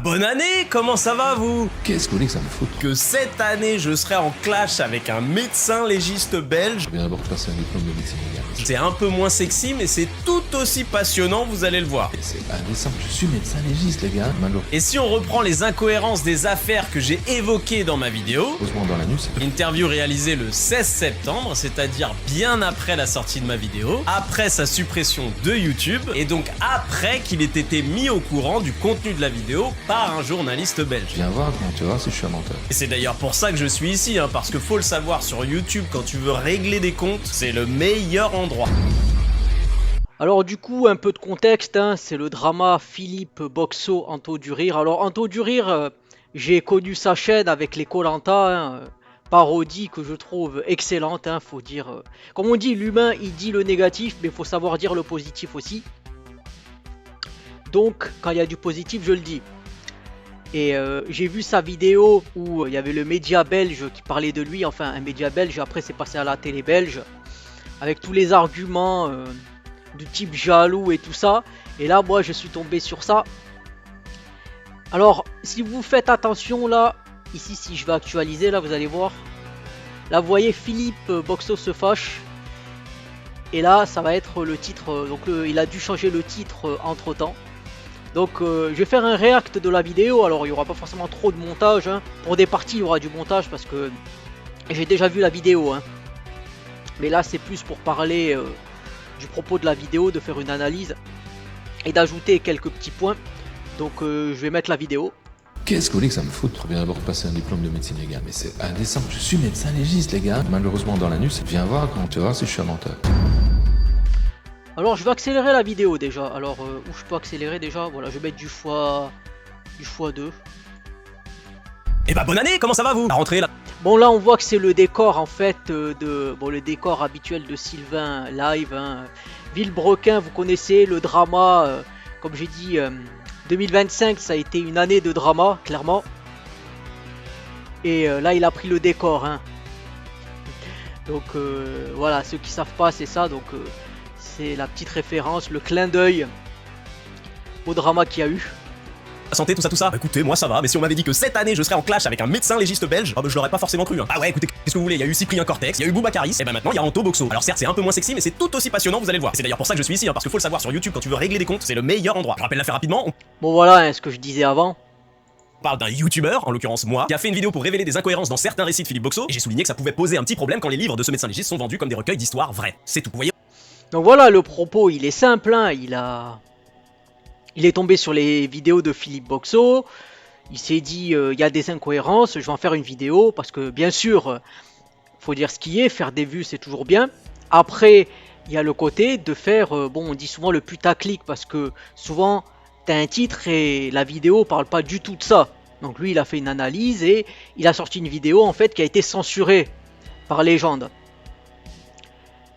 bonne année, comment ça va vous? Qu'est-ce que vous voulez que ça me foute? Que cette année je serai en clash avec un médecin légiste belge. Je viens d'abord de passer un diplôme de médecine légale. C'est un peu moins sexy mais c'est tout aussi passionnant, vous allez le voir. Et c'est indécent, je suis médecin légiste les gars, malheureux. Et si on reprend les incohérences des affaires que j'ai évoquées dans ma vidéo, Heureusement dans l'anus, c'est interview réalisée le 16 septembre, c'est-à-dire bien après la sortie de ma vidéo, après sa suppression de YouTube, et donc après qu'il ait été mis au courant du contenu de la vidéo par un journaliste belge. Viens voir, tu vas voir si je suis un menteur. Et c'est d'ailleurs pour ça que je suis ici, parce que faut le savoir, sur YouTube, quand tu veux régler des comptes, c'est le meilleur endroit. Alors du coup, un peu de contexte, c'est le drama Philippe Boxo, Anto du Rire. Alors Anto du Rire, j'ai connu sa chaîne avec les Koh-Lanta, parodie que je trouve excellente, faut dire. Comme on dit, l'humain il dit le négatif, mais il faut savoir dire le positif aussi. Donc quand il y a du positif, je le dis. Et j'ai vu sa vidéo où il y avait le média belge qui parlait de lui, enfin un média belge, après c'est passé à la télé belge, avec tous les arguments du type jaloux et tout ça. Et là moi je suis tombé sur ça. Alors si vous faites attention là, ici si je vais actualiser là vous allez voir. Là vous voyez Philippe Boxo se fâche. Et là ça va être le titre, donc il a dû changer le titre entre temps. Donc je vais faire un react de la vidéo, alors il n'y aura pas forcément trop de montage, Pour des parties il y aura du montage parce que j'ai déjà vu la vidéo, Mais là c'est plus pour parler du propos de la vidéo, de faire une analyse et d'ajouter quelques petits points. Donc je vais mettre la vidéo. Qu'est-ce que vous voulez que ça me foute? Je viens d'abord de passer un diplôme de médecine légale, mais c'est indécent, je suis médecin légiste les gars. Malheureusement dans l'anus, viens voir, tu vas voir si je suis un menteur. Alors je vais accélérer la vidéo déjà. Alors où je peux accélérer déjà? Voilà, je vais mettre du x2. Et bah bonne année, comment ça va vous? La rentrée là. Bon là on voit que c'est le décor en fait le décor habituel de Sylvain Live, Villebrequin, vous connaissez le drama, comme j'ai dit, 2025 ça a été une année de drama clairement. Et là il a pris le décor, Donc voilà, ceux qui savent pas c'est ça, donc c'est la petite référence, le clin d'œil au drama qu'il y a eu. La santé, tout ça. Bah, écoutez, moi ça va, mais si on m'avait dit que cette année je serais en clash avec un médecin légiste belge, je l'aurais pas forcément cru. Ah ouais, écoutez, qu'est-ce que vous voulez? Il y a eu Cyprien Cortex, il y a eu Boubacaris, et bah maintenant il y a Anto Boxo. Alors certes, c'est un peu moins sexy, mais c'est tout aussi passionnant, vous allez le voir. C'est d'ailleurs pour ça que je suis ici, parce que faut le savoir, sur YouTube, quand tu veux régler des comptes, c'est le meilleur endroit. Je rappelle l'affaire rapidement. Bon voilà, ce que je disais avant. On parle d'un youtubeur, en l'occurrence moi, qui a fait une vidéo pour révéler des incohérences dans certains récits de Philippe Boxo, et j'ai souligné que ça pouvait poser un petit problème quand les livres de ce médecin légiste sont vendus comme des recueils d'histoires vraies. C'est tout, vous voyez. Donc voilà, le propos il est simple, il est tombé sur les vidéos de Philippe Boxo, il s'est dit il y a des incohérences, je vais en faire une vidéo, parce que bien sûr, faut dire ce qui est, faire des vues c'est toujours bien. Après, il y a le côté de faire, on dit souvent le putaclic, parce que souvent, t'as un titre et la vidéo parle pas du tout de ça. Donc lui il a fait une analyse et il a sorti une vidéo en fait qui a été censurée par Légende.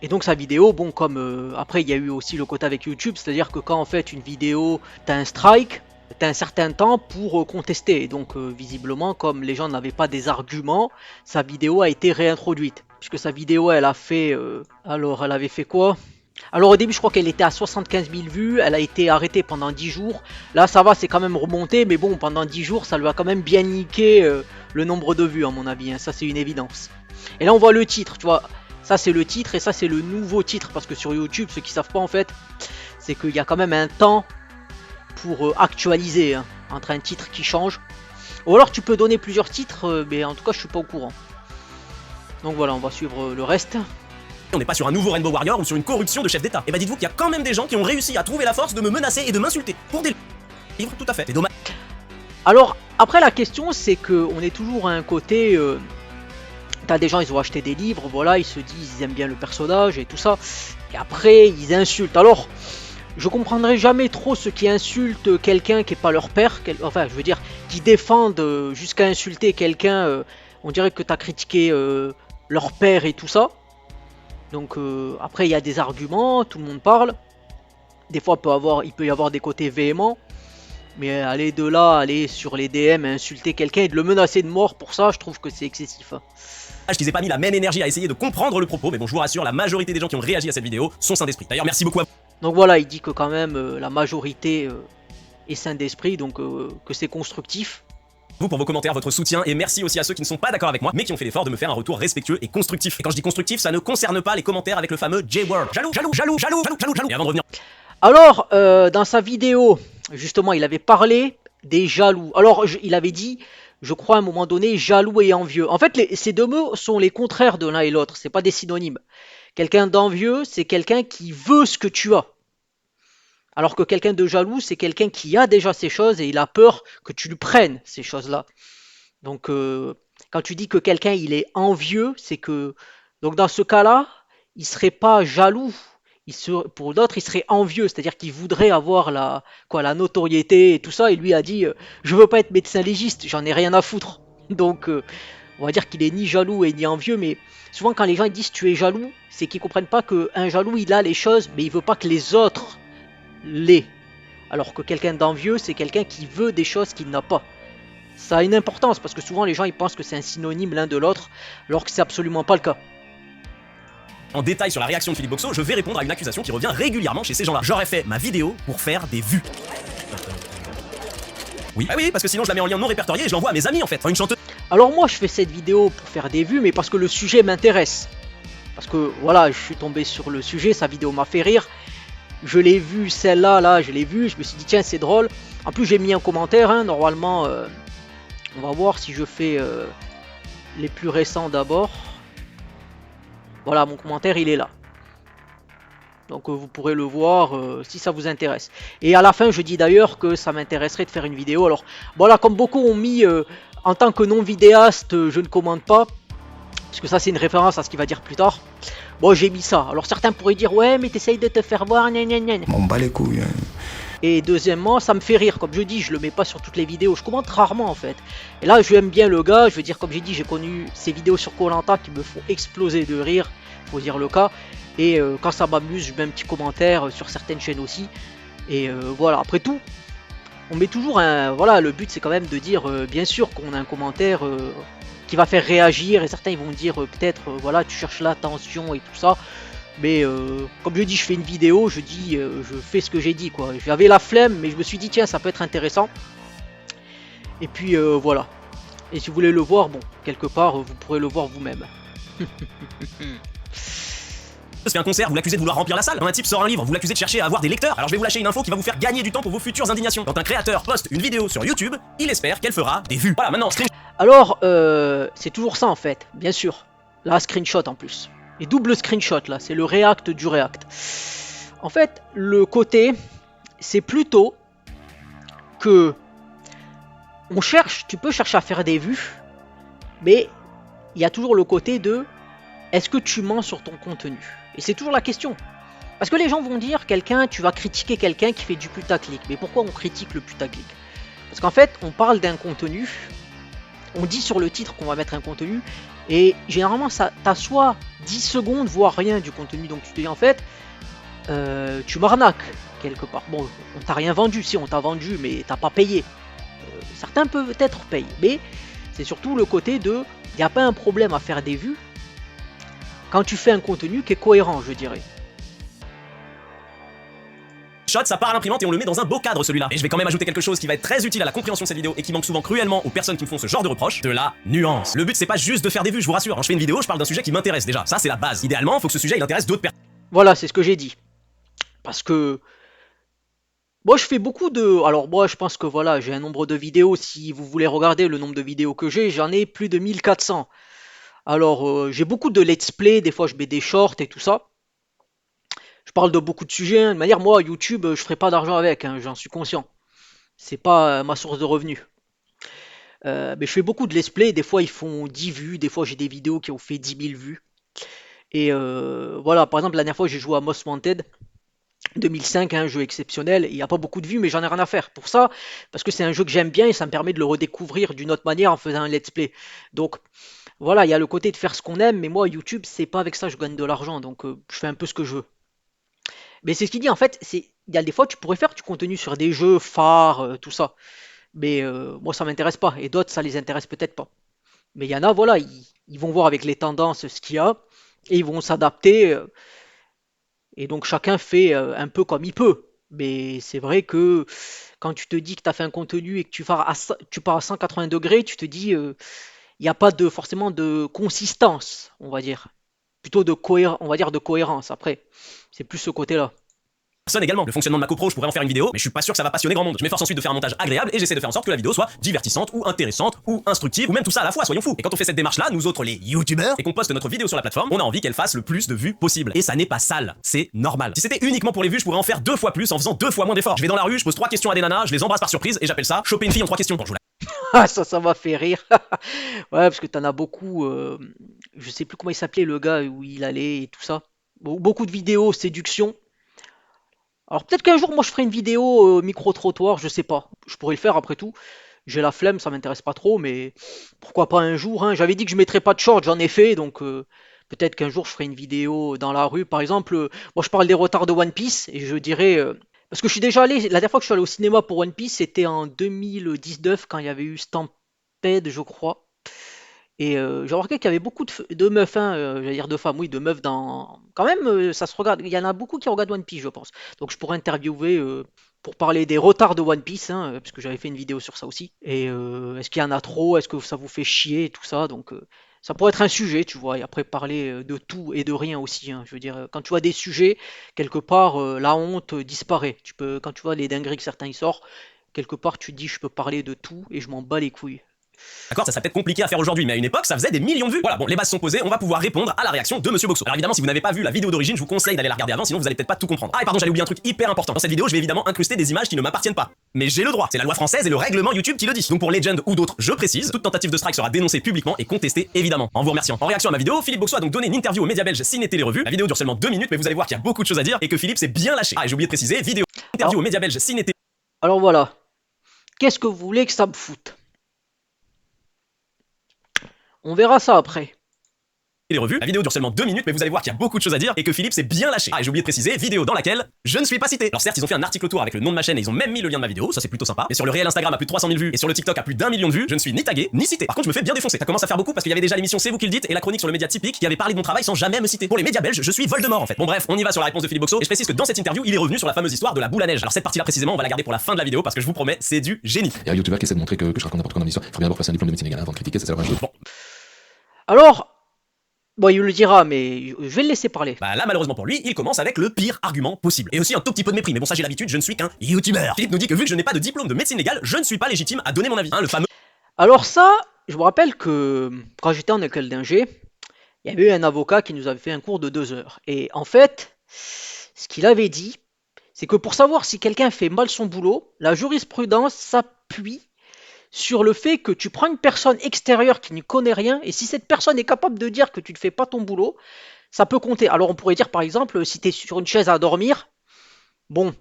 Et donc sa vidéo, comme après il y a eu aussi le côté avec YouTube, c'est-à-dire que quand en fait une vidéo, t'as un strike, t'as un certain temps pour contester. Et donc visiblement, comme les gens n'avaient pas des arguments, sa vidéo a été réintroduite. Puisque sa vidéo, elle a fait... alors elle avait fait quoi? Alors au début je crois qu'elle était à 75 000 vues, elle a été arrêtée pendant 10 jours. Là ça va, c'est quand même remonté, mais bon, pendant 10 jours ça lui a quand même bien niqué le nombre de vues à mon avis, ça c'est une évidence. Et là on voit le titre, tu vois. Ça c'est le titre et ça c'est le nouveau titre, parce que sur YouTube, ceux qui savent pas en fait, c'est qu'il y a quand même un temps pour actualiser, entre un titre qui change. Ou alors tu peux donner plusieurs titres, mais en tout cas je suis pas au courant. Donc voilà, on va suivre le reste. On n'est pas sur un nouveau Rainbow Warrior ou sur une corruption de chef d'état. Et bah dites-vous qu'il y a quand même des gens qui ont réussi à trouver la force de me menacer et de m'insulter pour des livres, tout à fait. C'est dommage. Alors après la question c'est que on est toujours à un côté... T'as des gens, ils ont acheté des livres, voilà, ils se disent, ils aiment bien le personnage et tout ça. Et après, ils insultent. Alors, je comprendrai jamais trop ceux qui insultent quelqu'un qui est pas leur père. Enfin, je veux dire, qui défendent jusqu'à insulter quelqu'un. On dirait que t'as critiqué leur père et tout ça. Donc, après, il y a des arguments, tout le monde parle. Des fois, il peut y avoir des côtés véhéments. Mais aller de là, aller sur les DM et insulter quelqu'un et de le menacer de mort pour ça, je trouve que c'est excessif. Qu'ils aient pas mis la même énergie à essayer de comprendre le propos, mais bon, je vous rassure, la majorité des gens qui ont réagi à cette vidéo sont sains d'esprit. D'ailleurs, merci beaucoup à vous. Donc voilà, il dit que quand même la majorité et sain d'esprit, donc que c'est constructif. Vous pour vos commentaires, votre soutien, et merci aussi à ceux qui ne sont pas d'accord avec moi, mais qui ont fait l'effort de me faire un retour respectueux et constructif. Et quand je dis constructif, ça ne concerne pas les commentaires avec le fameux J-word. Jaloux, jaloux, jaloux, jaloux, jaloux, jaloux, jaloux. Et avant de revenir... Alors, dans sa vidéo, justement, il avait parlé des jaloux. Alors, il avait dit, je crois à un moment donné, jaloux et envieux. En fait, ces deux mots sont les contraires de l'un et l'autre, c'est pas des synonymes. Quelqu'un d'envieux, c'est quelqu'un qui veut ce que tu as. Alors que quelqu'un de jaloux, c'est quelqu'un qui a déjà ces choses et il a peur que tu lui prennes ces choses-là. Donc, quand tu dis que quelqu'un il est envieux, c'est que donc dans ce cas-là, il serait pas jaloux. Pour d'autres, il serait envieux, c'est-à-dire qu'il voudrait avoir la notoriété et tout ça. Et lui a dit, je veux pas être médecin légiste, j'en ai rien à foutre. Donc, on va dire qu'il est ni jaloux et ni envieux, mais souvent quand les gens ils disent tu es jaloux, c'est qu'ils comprennent pas qu'un jaloux il a les choses, mais il veut pas que les autres l'aient. Alors que quelqu'un d'envieux, c'est quelqu'un qui veut des choses qu'il n'a pas. Ça a une importance parce que souvent les gens ils pensent que c'est un synonyme l'un de l'autre, alors que c'est absolument pas le cas. En détail sur la réaction de Philippe Boxo, je vais répondre à une accusation qui revient régulièrement chez ces gens-là. J'aurais fait ma vidéo pour faire des vues. Oui, ah oui, parce que sinon je la mets en lien non répertorié et je l'envoie à mes amis en fait. Enfin, une chanteuse. Alors moi je fais cette vidéo pour faire des vues, mais parce que le sujet m'intéresse. Parce que voilà, je suis tombé sur le sujet, sa vidéo m'a fait rire. Je l'ai vue, celle-là, là, je l'ai vue, je me suis dit tiens c'est drôle. En plus j'ai mis un commentaire, hein, normalement, on va voir si je fais les plus récents d'abord. Voilà, mon commentaire il est là. Donc vous pourrez le voir si ça vous intéresse. Et à la fin je dis d'ailleurs que ça m'intéresserait de faire une vidéo. Alors voilà, comme beaucoup ont mis en tant que non vidéaste je ne commande pas. Parce que ça c'est une référence à ce qu'il va dire plus tard. Bon j'ai mis ça. Alors certains pourraient dire ouais mais t'essayes de te faire voir. On bat les couilles. Hein. Et deuxièmement, ça me fait rire, comme je dis, je le mets pas sur toutes les vidéos, je commente rarement en fait. Et là, j'aime bien le gars, je veux dire, comme j'ai dit, j'ai connu ces vidéos sur koh qui me font exploser de rire, faut dire le cas. Et quand ça m'amuse, je mets un petit commentaire sur certaines chaînes aussi. Et voilà, après tout, on met toujours un... Voilà, le but c'est quand même de dire, bien sûr qu'on a un commentaire qui va faire réagir, et certains ils vont dire peut-être, voilà, tu cherches l'attention et tout ça. Mais comme je dis, je fais une vidéo, je dis, je fais ce que j'ai dit quoi. J'avais la flemme, mais je me suis dit tiens, ça peut être intéressant. Et puis voilà. Et si vous voulez le voir, bon, quelque part, vous pourrez le voir vous-même. fait un concert, vous l'accusez de vouloir remplir la salle. Quand un type sort un livre, vous l'accusez de chercher à avoir des lecteurs. Alors je vais vous lâcher une info qui va vous faire gagner du temps pour vos futures indignations. Quand un créateur poste une vidéo sur YouTube, il espère qu'elle fera des vues. Voilà, maintenant, alors, c'est toujours ça en fait, bien sûr. Là, screenshot en plus. Et double screenshot là, c'est le React du React. En fait, le côté, c'est plutôt que on cherche, tu peux chercher à faire des vues, mais il y a toujours le côté de est-ce que tu mens sur ton contenu? Et c'est toujours la question. Parce que les gens vont dire tu vas critiquer quelqu'un qui fait du putaclic. Mais pourquoi on critique le putaclic? Parce qu'en fait, on parle d'un contenu, on dit sur le titre qu'on va mettre un contenu, et généralement, t'as soit 10 secondes, voire rien du contenu. Donc tu te dis en fait, tu m'arnaques quelque part. Bon, on t'a rien vendu, si on t'a vendu, mais t'as pas payé. Certains peuvent peut-être payer, mais c'est surtout le côté de, il n'y a pas un problème à faire des vues quand tu fais un contenu qui est cohérent, je dirais. Shot, ça part à l'imprimante et on le met dans un beau cadre celui-là. Et je vais quand même ajouter quelque chose qui va être très utile à la compréhension de cette vidéo et qui manque souvent cruellement aux personnes qui me font ce genre de reproches, de la nuance. Le but c'est pas juste de faire des vues, je vous rassure. Quand je fais une vidéo, je parle d'un sujet qui m'intéresse déjà. Ça c'est la base. Idéalement, faut que ce sujet il intéresse d'autres personnes. Voilà, c'est ce que j'ai dit. Parce que moi je fais beaucoup de... Alors moi je pense que voilà, j'ai un nombre de vidéos, si vous voulez regarder le nombre de vidéos que j'ai, j'en ai plus de 1400. Alors j'ai beaucoup de let's play, des fois je mets des shorts et tout ça. Je parle de beaucoup de sujets, hein. De manière, moi, YouTube, je ferai pas d'argent avec, hein, j'en suis conscient. C'est pas ma source de revenus. Mais je fais beaucoup de let's play, des fois ils font 10 vues, des fois j'ai des vidéos qui ont fait 10 000 vues. Et voilà, par exemple, la dernière fois j'ai joué à Most Wanted 2005, un jeu exceptionnel, il n'y a pas beaucoup de vues, mais j'en ai rien à faire pour ça, parce que c'est un jeu que j'aime bien et ça me permet de le redécouvrir d'une autre manière en faisant un let's play. Donc voilà, il y a le côté de faire ce qu'on aime, mais moi, YouTube, c'est pas avec ça que je gagne de l'argent, donc je fais un peu ce que je veux. Mais c'est ce qu'il dit en fait, il y a des fois tu pourrais faire du contenu sur des jeux phares, tout ça. Mais moi ça m'intéresse pas, et d'autres ça les intéresse peut-être pas. Mais il y en a, voilà, ils vont voir avec les tendances ce qu'il y a, et ils vont s'adapter, et donc chacun fait un peu comme il peut. Mais c'est vrai que quand tu te dis que tu as fait un contenu et que tu pars à 180 degrés, tu te dis, il n'y a pas de forcément de consistance, on va dire. Plutôt on va dire de cohérence après. C'est plus ce côté-là. Personne également. Le fonctionnement de ma copro, je pourrais en faire une vidéo, mais je suis pas sûr que ça va passionner grand monde. Je m'efforce ensuite de faire un montage agréable et j'essaie de faire en sorte que la vidéo soit divertissante ou intéressante ou instructive ou même tout ça à la fois, soyons fous. Et quand on fait cette démarche là, nous autres les youtubeurs, et qu'on poste notre vidéo sur la plateforme, on a envie qu'elle fasse le plus de vues possible. Et ça n'est pas sale, c'est normal. Si c'était uniquement pour les vues, je pourrais en faire 2 fois plus en faisant 2 fois moins d'efforts. Je vais dans la rue, je pose 3 questions à des nanas, je les embrasse par surprise et j'appelle ça choper une fille en 3 questions. Bon, je vous Ah, ça m'a fait rire. Ouais, parce que t'en as beaucoup. Je sais plus comment il s'appelait le gars où il allait et tout ça. Beaucoup de vidéos séduction. Alors peut-être qu'un jour, moi, je ferai une vidéo micro-trottoir, je sais pas. Je pourrais le faire après tout. J'ai la flemme, ça m'intéresse pas trop, mais pourquoi pas un jour, hein. J'avais dit que je mettrais pas de short, j'en ai fait, donc peut-être qu'un jour, je ferai une vidéo dans la rue. Par exemple, moi, je parle des retards de One Piece, et je dirais... parce que je suis déjà allé, la dernière fois que je suis allé au cinéma pour One Piece, c'était en 2019, quand il y avait eu Stampede, je crois. Et j'ai remarqué qu'il y avait beaucoup de meufs, hein, j'allais dire de femmes, oui, de meufs dans. Quand même, ça se regarde. Il y en a beaucoup qui regardent One Piece, je pense. Donc je pourrais interviewer pour parler des retards de One Piece, hein, parce que j'avais fait une vidéo sur ça aussi. Et est-ce qu'il y en a trop? Est-ce que ça vous fait chier et tout ça? Donc ça pourrait être un sujet, tu vois. Et après parler de tout et de rien aussi, hein. Je veux dire, quand tu vois des sujets, quelque part, la honte disparaît. Tu peux, quand tu vois les dingueries que certains y sortent, quelque part, tu te dis, je peux parler de tout et je m'en bats les couilles. D'accord, ça serait peut-être compliqué à faire aujourd'hui, mais à une époque, ça faisait des millions de vues. Voilà, bon, les bases sont posées, on va pouvoir répondre à la réaction de Monsieur Boxo. Alors évidemment, si vous n'avez pas vu la vidéo d'origine, je vous conseille d'aller la regarder avant, sinon vous allez peut-être pas tout comprendre. Ah, et pardon, j'allais oublier un truc hyper important. Dans cette vidéo, je vais évidemment incruster des images qui ne m'appartiennent pas. Mais j'ai le droit. C'est la loi française et le règlement YouTube qui le dit. Donc pour Legend ou d'autres, je précise, toute tentative de strike sera dénoncée publiquement et contestée évidemment. En vous remerciant. En réaction à ma vidéo, Philippe Boxo a donc donné une interview aux médias belges Ciné Télé Revue. La vidéo dure seulement 2 minutes, mais vous allez voir qu'il y a beaucoup de choses à dire et que Philippe s'est bien lâché. Ah, et j'ai oublié de préciser, vidéo interview aux médias belges Ciné Télé. Alors voilà. Qu'est-ce que vous voulez que ça me foute? On verra ça après. Les revues. La vidéo dure seulement 2 minutes, mais vous allez voir qu'il y a beaucoup de choses à dire et que Philippe s'est bien lâché. Ah, et j'ai oublié de préciser, vidéo dans laquelle je ne suis pas cité. Alors certes, ils ont fait un article autour avec le nom de ma chaîne et ils ont même mis le lien de ma vidéo, ça c'est plutôt sympa. Mais sur le réel Instagram à plus de 300 000 vues et sur le TikTok à plus d'1 million de vues, je ne suis ni tagué ni cité. Par contre, je me fais bien défoncer. Ça commence à faire beaucoup parce qu'il y avait déjà l'émission C'est vous qui le dites et la chronique sur le média typique qui avait parlé de mon travail sans jamais me citer. Pour les médias belges, je suis Voldemort en fait. Bon bref, on y va sur la réponse de Philippe Boxo et je précise que dans cette interview, il est revenu sur la fameuse histoire de la boule à neige. Alors cette partie-là précisément, on va la garder pour la fin de la vidéo parce que je vous promets, c'est du génie. Il y a un youtubeur qui essaie de montrer que je raconte n'importe quoi dans l'histoire. Il faut bien d'abord passer un diplôme de médecine légale avant de critiquer, ça sert à rien. Bon. Alors, bon, il le dira, mais je vais le laisser parler. Bah là, malheureusement pour lui, il commence avec le pire argument possible. Et aussi un tout petit peu de mépris, mais bon, ça j'ai l'habitude, je ne suis qu'un youtubeur. Philippe nous dit que vu que je n'ai pas de diplôme de médecine légale, je ne suis pas légitime à donner mon avis. Hein, le fameux. Alors ça, je me rappelle que quand j'étais en école d'ingé, il y avait eu un avocat qui nous avait fait un cours de 2 heures. Et en fait, ce qu'il avait dit, c'est que pour savoir si quelqu'un fait mal son boulot, la jurisprudence s'appuie sur le fait que tu prends une personne extérieure qui ne connaît rien, et si cette personne est capable de dire que tu ne fais pas ton boulot, ça peut compter. Alors on pourrait dire par exemple, si tu es sur une chaise à dormir, bon,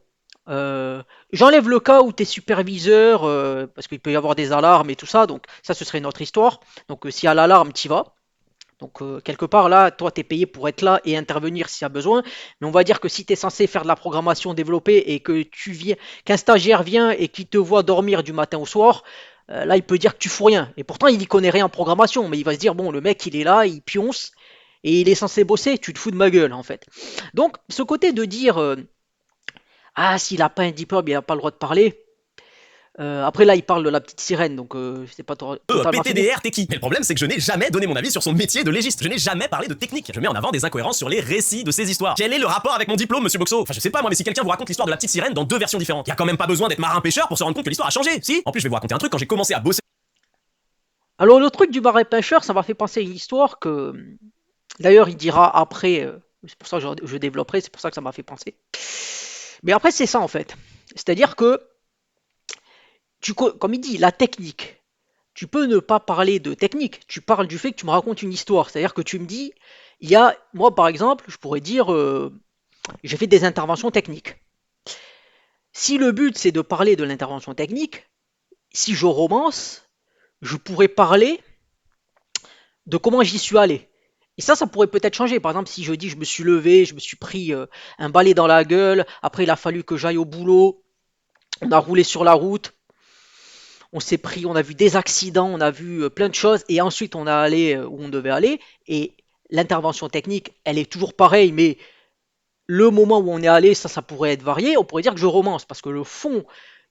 j'enlève le cas où tu es superviseur, parce qu'il peut y avoir des alarmes et tout ça, donc ça ce serait une autre histoire. Donc s'il y a l'alarme, tu y vas. Donc quelque part là, toi tu es payé pour être là et intervenir s'il y a besoin. Mais on va dire que si tu es censé faire de la programmation développée et que qu'un stagiaire vient et qu'il te voit dormir du matin au soir, là il peut dire que tu fous rien. Et pourtant il n'y connaît rien en programmation, mais il va se dire bon le mec il est là, il pionce et il est censé bosser, tu te fous de ma gueule en fait. Donc ce côté de dire ah s'il n'a pas un diplôme il n'a pas le droit de parler. Après là il parle de la petite sirène donc c'est pas totalement fini. PTDR, t'es qui? Mais le problème c'est que je n'ai jamais donné mon avis sur son métier de légiste. Je n'ai jamais parlé de technique. Je mets en avant des incohérences sur les récits de ces histoires. Quel est le rapport avec mon diplôme, monsieur Boxo? Enfin je sais pas moi, mais si quelqu'un vous raconte l'histoire de la petite sirène dans 2 versions différentes, y a quand même pas besoin d'être marin-pêcheur pour se rendre compte que l'histoire a changé, si? En plus je vais vous raconter un truc, quand j'ai commencé à bosser. Alors le truc du marin pêcheur, ça m'a fait penser à une histoire que d'ailleurs il dira après, c'est pour ça que je développerai, c'est pour ça que ça m'a fait penser. Mais après c'est ça en fait. C'est-à-dire que comme il dit, la technique. Tu peux ne pas parler de technique, tu parles du fait que tu me racontes une histoire. C'est-à-dire que tu me dis, moi par exemple, je pourrais dire, j'ai fait des interventions techniques. Si le but c'est de parler de l'intervention technique, si je romance, je pourrais parler de comment j'y suis allé. Et ça pourrait peut-être changer. Par exemple, si je dis je me suis levé, je me suis pris un balai dans la gueule, après il a fallu que j'aille au boulot, on a roulé sur la route, on a vu des accidents, on a vu plein de choses, et ensuite on a allé où on devait aller, et l'intervention technique, elle est toujours pareille, mais le moment où on est allé, ça pourrait être varié. On pourrait dire que je romance, parce que le fond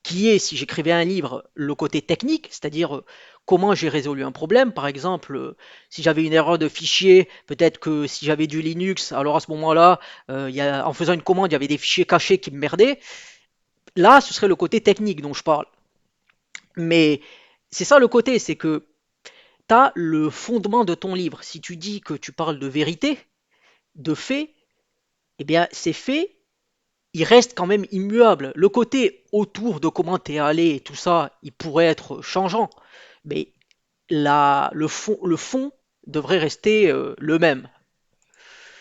qui est, si j'écrivais un livre, le côté technique, c'est-à-dire comment j'ai résolu un problème. Par exemple, si j'avais une erreur de fichier, peut-être que si j'avais du Linux, alors à ce moment-là, en faisant une commande, il y avait des fichiers cachés qui me merdaient. Là, ce serait le côté technique dont je parle. Mais c'est ça le côté, c'est que tu as le fondement de ton livre. Si tu dis que tu parles de vérité, de faits, eh bien, ces faits, ils restent quand même immuables. Le côté autour de comment tu es allé et tout ça, il pourrait être changeant. Mais le fond devrait rester le même.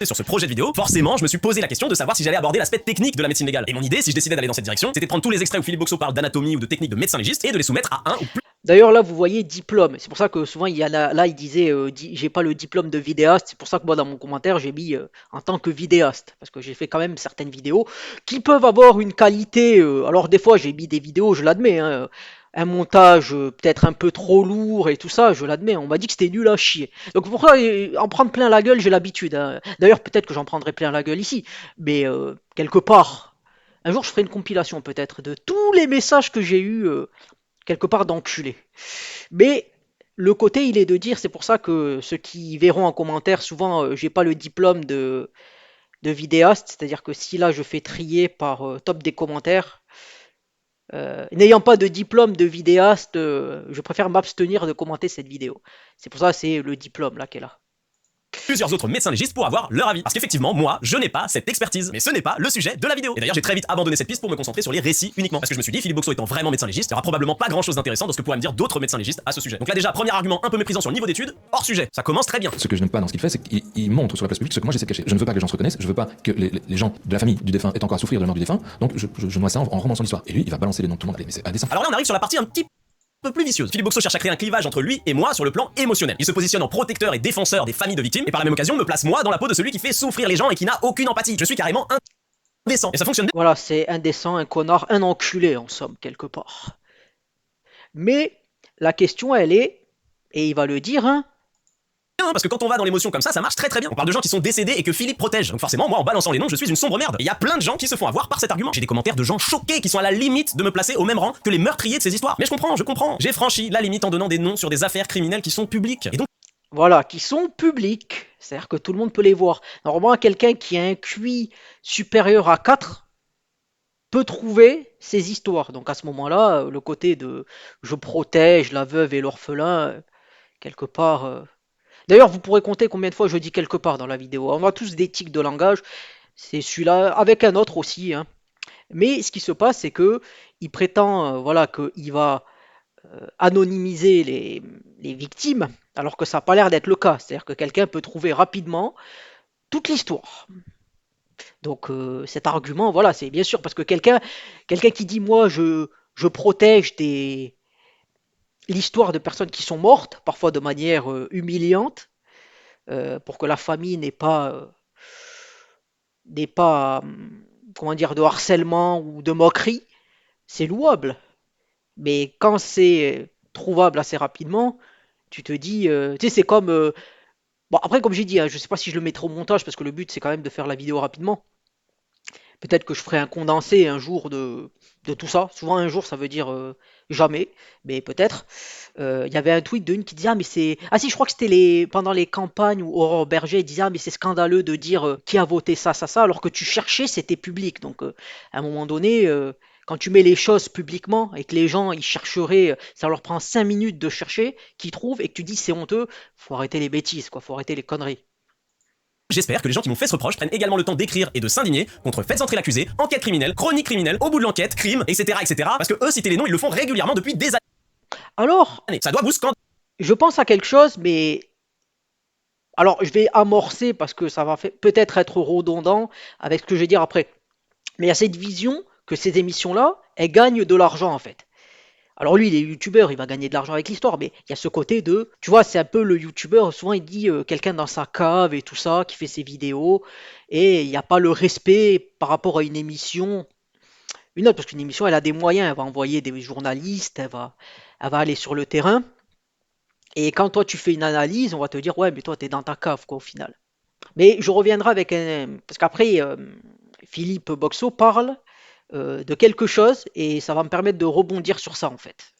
Sur ce projet de vidéo, forcément, je me suis posé la question de savoir si j'allais aborder l'aspect technique de la médecine légale. Et mon idée, si je décidais d'aller dans cette direction, c'était de prendre tous les extraits où Philippe Boxo parle d'anatomie ou de technique de médecin légiste et de les soumettre à un ou plus. D'ailleurs, là, vous voyez diplôme. C'est pour ça que souvent, il y a là, il disait, j'ai pas le diplôme de vidéaste. C'est pour ça que moi, dans mon commentaire, j'ai mis en tant que vidéaste. Parce que j'ai fait quand même certaines vidéos qui peuvent avoir une qualité. Alors, des fois, j'ai mis des vidéos, je l'admets, hein, un montage peut-être un peu trop lourd et tout ça, je l'admets. On m'a dit que c'était nul à chier. Donc, pour ça, en prendre plein la gueule, j'ai l'habitude, hein. D'ailleurs, peut-être que j'en prendrai plein la gueule ici. Mais quelque part, un jour, je ferai une compilation peut-être de tous les messages que j'ai eus. Quelque part d'enculé. Mais le côté, il est de dire, c'est pour ça que ceux qui verront en commentaire, souvent, j'ai pas le diplôme de vidéaste, c'est-à-dire que si là je fais trier par top des commentaires, n'ayant pas de diplôme de vidéaste, je préfère m'abstenir de commenter cette vidéo. C'est pour ça que c'est le diplôme là qui est là. Plusieurs autres médecins légistes pour avoir leur avis. Parce qu'effectivement, moi, je n'ai pas cette expertise. Mais ce n'est pas le sujet de la vidéo. Et d'ailleurs, j'ai très vite abandonné cette piste pour me concentrer sur les récits uniquement. Parce que je me suis dit, Philippe Boxo étant vraiment médecin légiste, il n'y aura probablement pas grand chose d'intéressant dans ce que pourraient me dire d'autres médecins légistes à ce sujet. Donc là, déjà, premier argument un peu méprisant sur le niveau d'études, hors sujet. Ça commence très bien. Ce que je n'aime pas dans ce qu'il fait, c'est qu'il montre sur la place publique ce que moi j'essaie de cacher. Je ne veux pas que les gens se reconnaissent, je veux pas que les gens de la famille du défunt aient encore à souffrir de la mort du défunt, donc je noie ça en romançant l'histoire. Et lui, il va balancer les noms de tout le monde. Allez, mais c'est indécent. Alors là, on arrive sur la partie un petit peu plus vicieuse. Philippe Boxo cherche à créer un clivage entre lui et moi sur le plan émotionnel. Il se positionne en protecteur et défenseur des familles de victimes, et par la même occasion me place moi dans la peau de celui qui fait souffrir les gens et qui n'a aucune empathie. Je suis carrément indécent. Et ça fonctionne Voilà, c'est indécent, un connard, un enculé en somme, quelque part. Mais la question, elle est, et il va le dire, hein, bien, parce que quand on va dans l'émotion comme ça marche très très bien. On parle de gens qui sont décédés et que Philippe protège. Donc forcément, moi en balançant les noms, je suis une sombre merde. Et il y a plein de gens qui se font avoir par cet argument. J'ai des commentaires de gens choqués qui sont à la limite de me placer au même rang que les meurtriers de ces histoires. Mais je comprends. J'ai franchi la limite en donnant des noms sur des affaires criminelles qui sont publiques. Et donc voilà, qui sont publics, c'est-à-dire que tout le monde peut les voir. Normalement, quelqu'un qui a un QI supérieur à 4 peut trouver ces histoires. Donc à ce moment-là, le côté de je protège la veuve et l'orphelin, quelque part. D'ailleurs, vous pourrez compter combien de fois je dis quelque part dans la vidéo. On a tous des tics de langage. C'est celui-là, avec un autre aussi, hein. Mais ce qui se passe, c'est que il prétend, voilà, qu'il va anonymiser les victimes, alors que ça n'a pas l'air d'être le cas. C'est-à-dire que quelqu'un peut trouver rapidement toute l'histoire. Donc cet argument, voilà, c'est bien sûr parce que quelqu'un qui dit moi je protège l'histoire de personnes qui sont mortes, parfois de manière humiliante, pour que la famille n'ait pas comment dire de harcèlement ou de moquerie, c'est louable. Mais quand c'est trouvable assez rapidement, tu te dis, tu sais, c'est comme bon après comme j'ai dit, hein, je sais pas si je le mettrai au montage parce que le but c'est quand même de faire la vidéo rapidement. Peut-être que je ferai un condensé un jour de tout ça. Souvent un jour ça veut dire jamais, mais peut-être. Il y avait un tweet d'une qui disait ah mais c'est ah si je crois que c'était pendant les campagnes où Aurore Berger disait ah mais c'est scandaleux de dire qui a voté ça alors que tu cherchais c'était public. Donc à un moment donné quand tu mets les choses publiquement et que les gens ils chercheraient, ça leur prend 5 minutes de chercher, qu'ils trouvent et que tu dis c'est honteux, faut arrêter les bêtises quoi, faut arrêter les conneries. j'espère que les gens qui m'ont fait ce reproche prennent également le temps d'écrire et de s'indigner contre faites entrer l'accusé, enquête criminelle, chronique criminelle, au bout de l'enquête, crime, etc. Parce que eux, citer les noms, ils le font régulièrement depuis des Alors, années. Ça doit vous scandaliser. je pense à quelque chose, mais alors je vais amorcer parce que ça va peut-être être redondant avec ce que je vais dire après. Mais il y a cette vision que ces émissions-là, elles gagnent de l'argent en fait. Alors lui, il est youtubeur, il va gagner de l'argent avec l'histoire, mais il y a ce côté de, tu vois, c'est un peu le youtubeur, souvent il dit quelqu'un dans sa cave et tout ça, qui fait ses vidéos, et il n'y a pas le respect par rapport à une émission. Une autre, parce qu'une émission, elle a des moyens, elle va envoyer des journalistes, elle va aller sur le terrain, et quand toi tu fais une analyse, on va te dire, ouais, mais toi t'es dans ta cave, quoi, au final. Mais je reviendrai avec un... Parce qu'après, Philippe Boxo parle de quelque chose et ça va me permettre de rebondir sur ça en fait.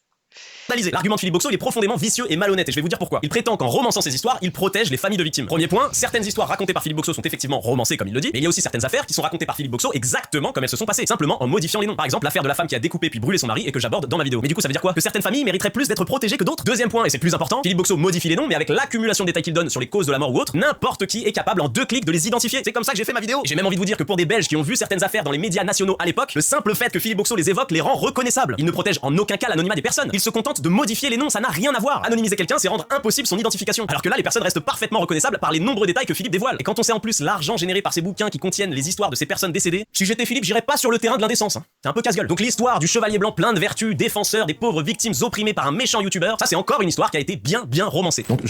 Analysez. L'argument de Philippe Boxo il est profondément vicieux et malhonnête et je vais vous dire pourquoi. Il prétend qu'en romançant ses histoires, il protège les familles de victimes. Premier point, certaines histoires racontées par Philippe Boxo sont effectivement romancées comme il le dit, mais il y a aussi certaines affaires qui sont racontées par Philippe Boxo exactement comme elles se sont passées, simplement en modifiant les noms. Par exemple, l'affaire de la femme qui a découpé puis brûlé son mari et que j'aborde dans ma vidéo. Mais du coup, ça veut dire quoi? Que certaines familles mériteraient plus d'être protégées que d'autres? Deuxième point, et c'est le plus important, Philippe Boxo modifie les noms, mais avec l'accumulation de détails qu'il donne sur les causes de la mort ou autre, n'importe qui est capable en 2 clics de les identifier. C'est comme ça que j'ai fait ma vidéo. Et j'ai même envie de vous dire que pour des Belges qui ont vu certaines affaires dans les médias nationaux à l'époque, le simple fait que Philippe Boxo les évoque les rend reconnaissables. Il ne protège en aucun cas l'anonymat des personnes. Il se contente de modifier les noms, ça n'a rien à voir. Anonymiser quelqu'un, c'est rendre impossible son identification. Alors que là, les personnes restent parfaitement reconnaissables par les nombreux détails que Philippe dévoile. Et quand on sait en plus l'argent généré par ces bouquins qui contiennent les histoires de ces personnes décédées, si j'étais Philippe, j'irais pas sur le terrain de l'indécence. Hein. C'est un peu casse-gueule. Donc l'histoire du chevalier blanc plein de vertus, défenseur des pauvres victimes opprimées par un méchant youtubeur, ça c'est encore une histoire qui a été bien romancée. Donc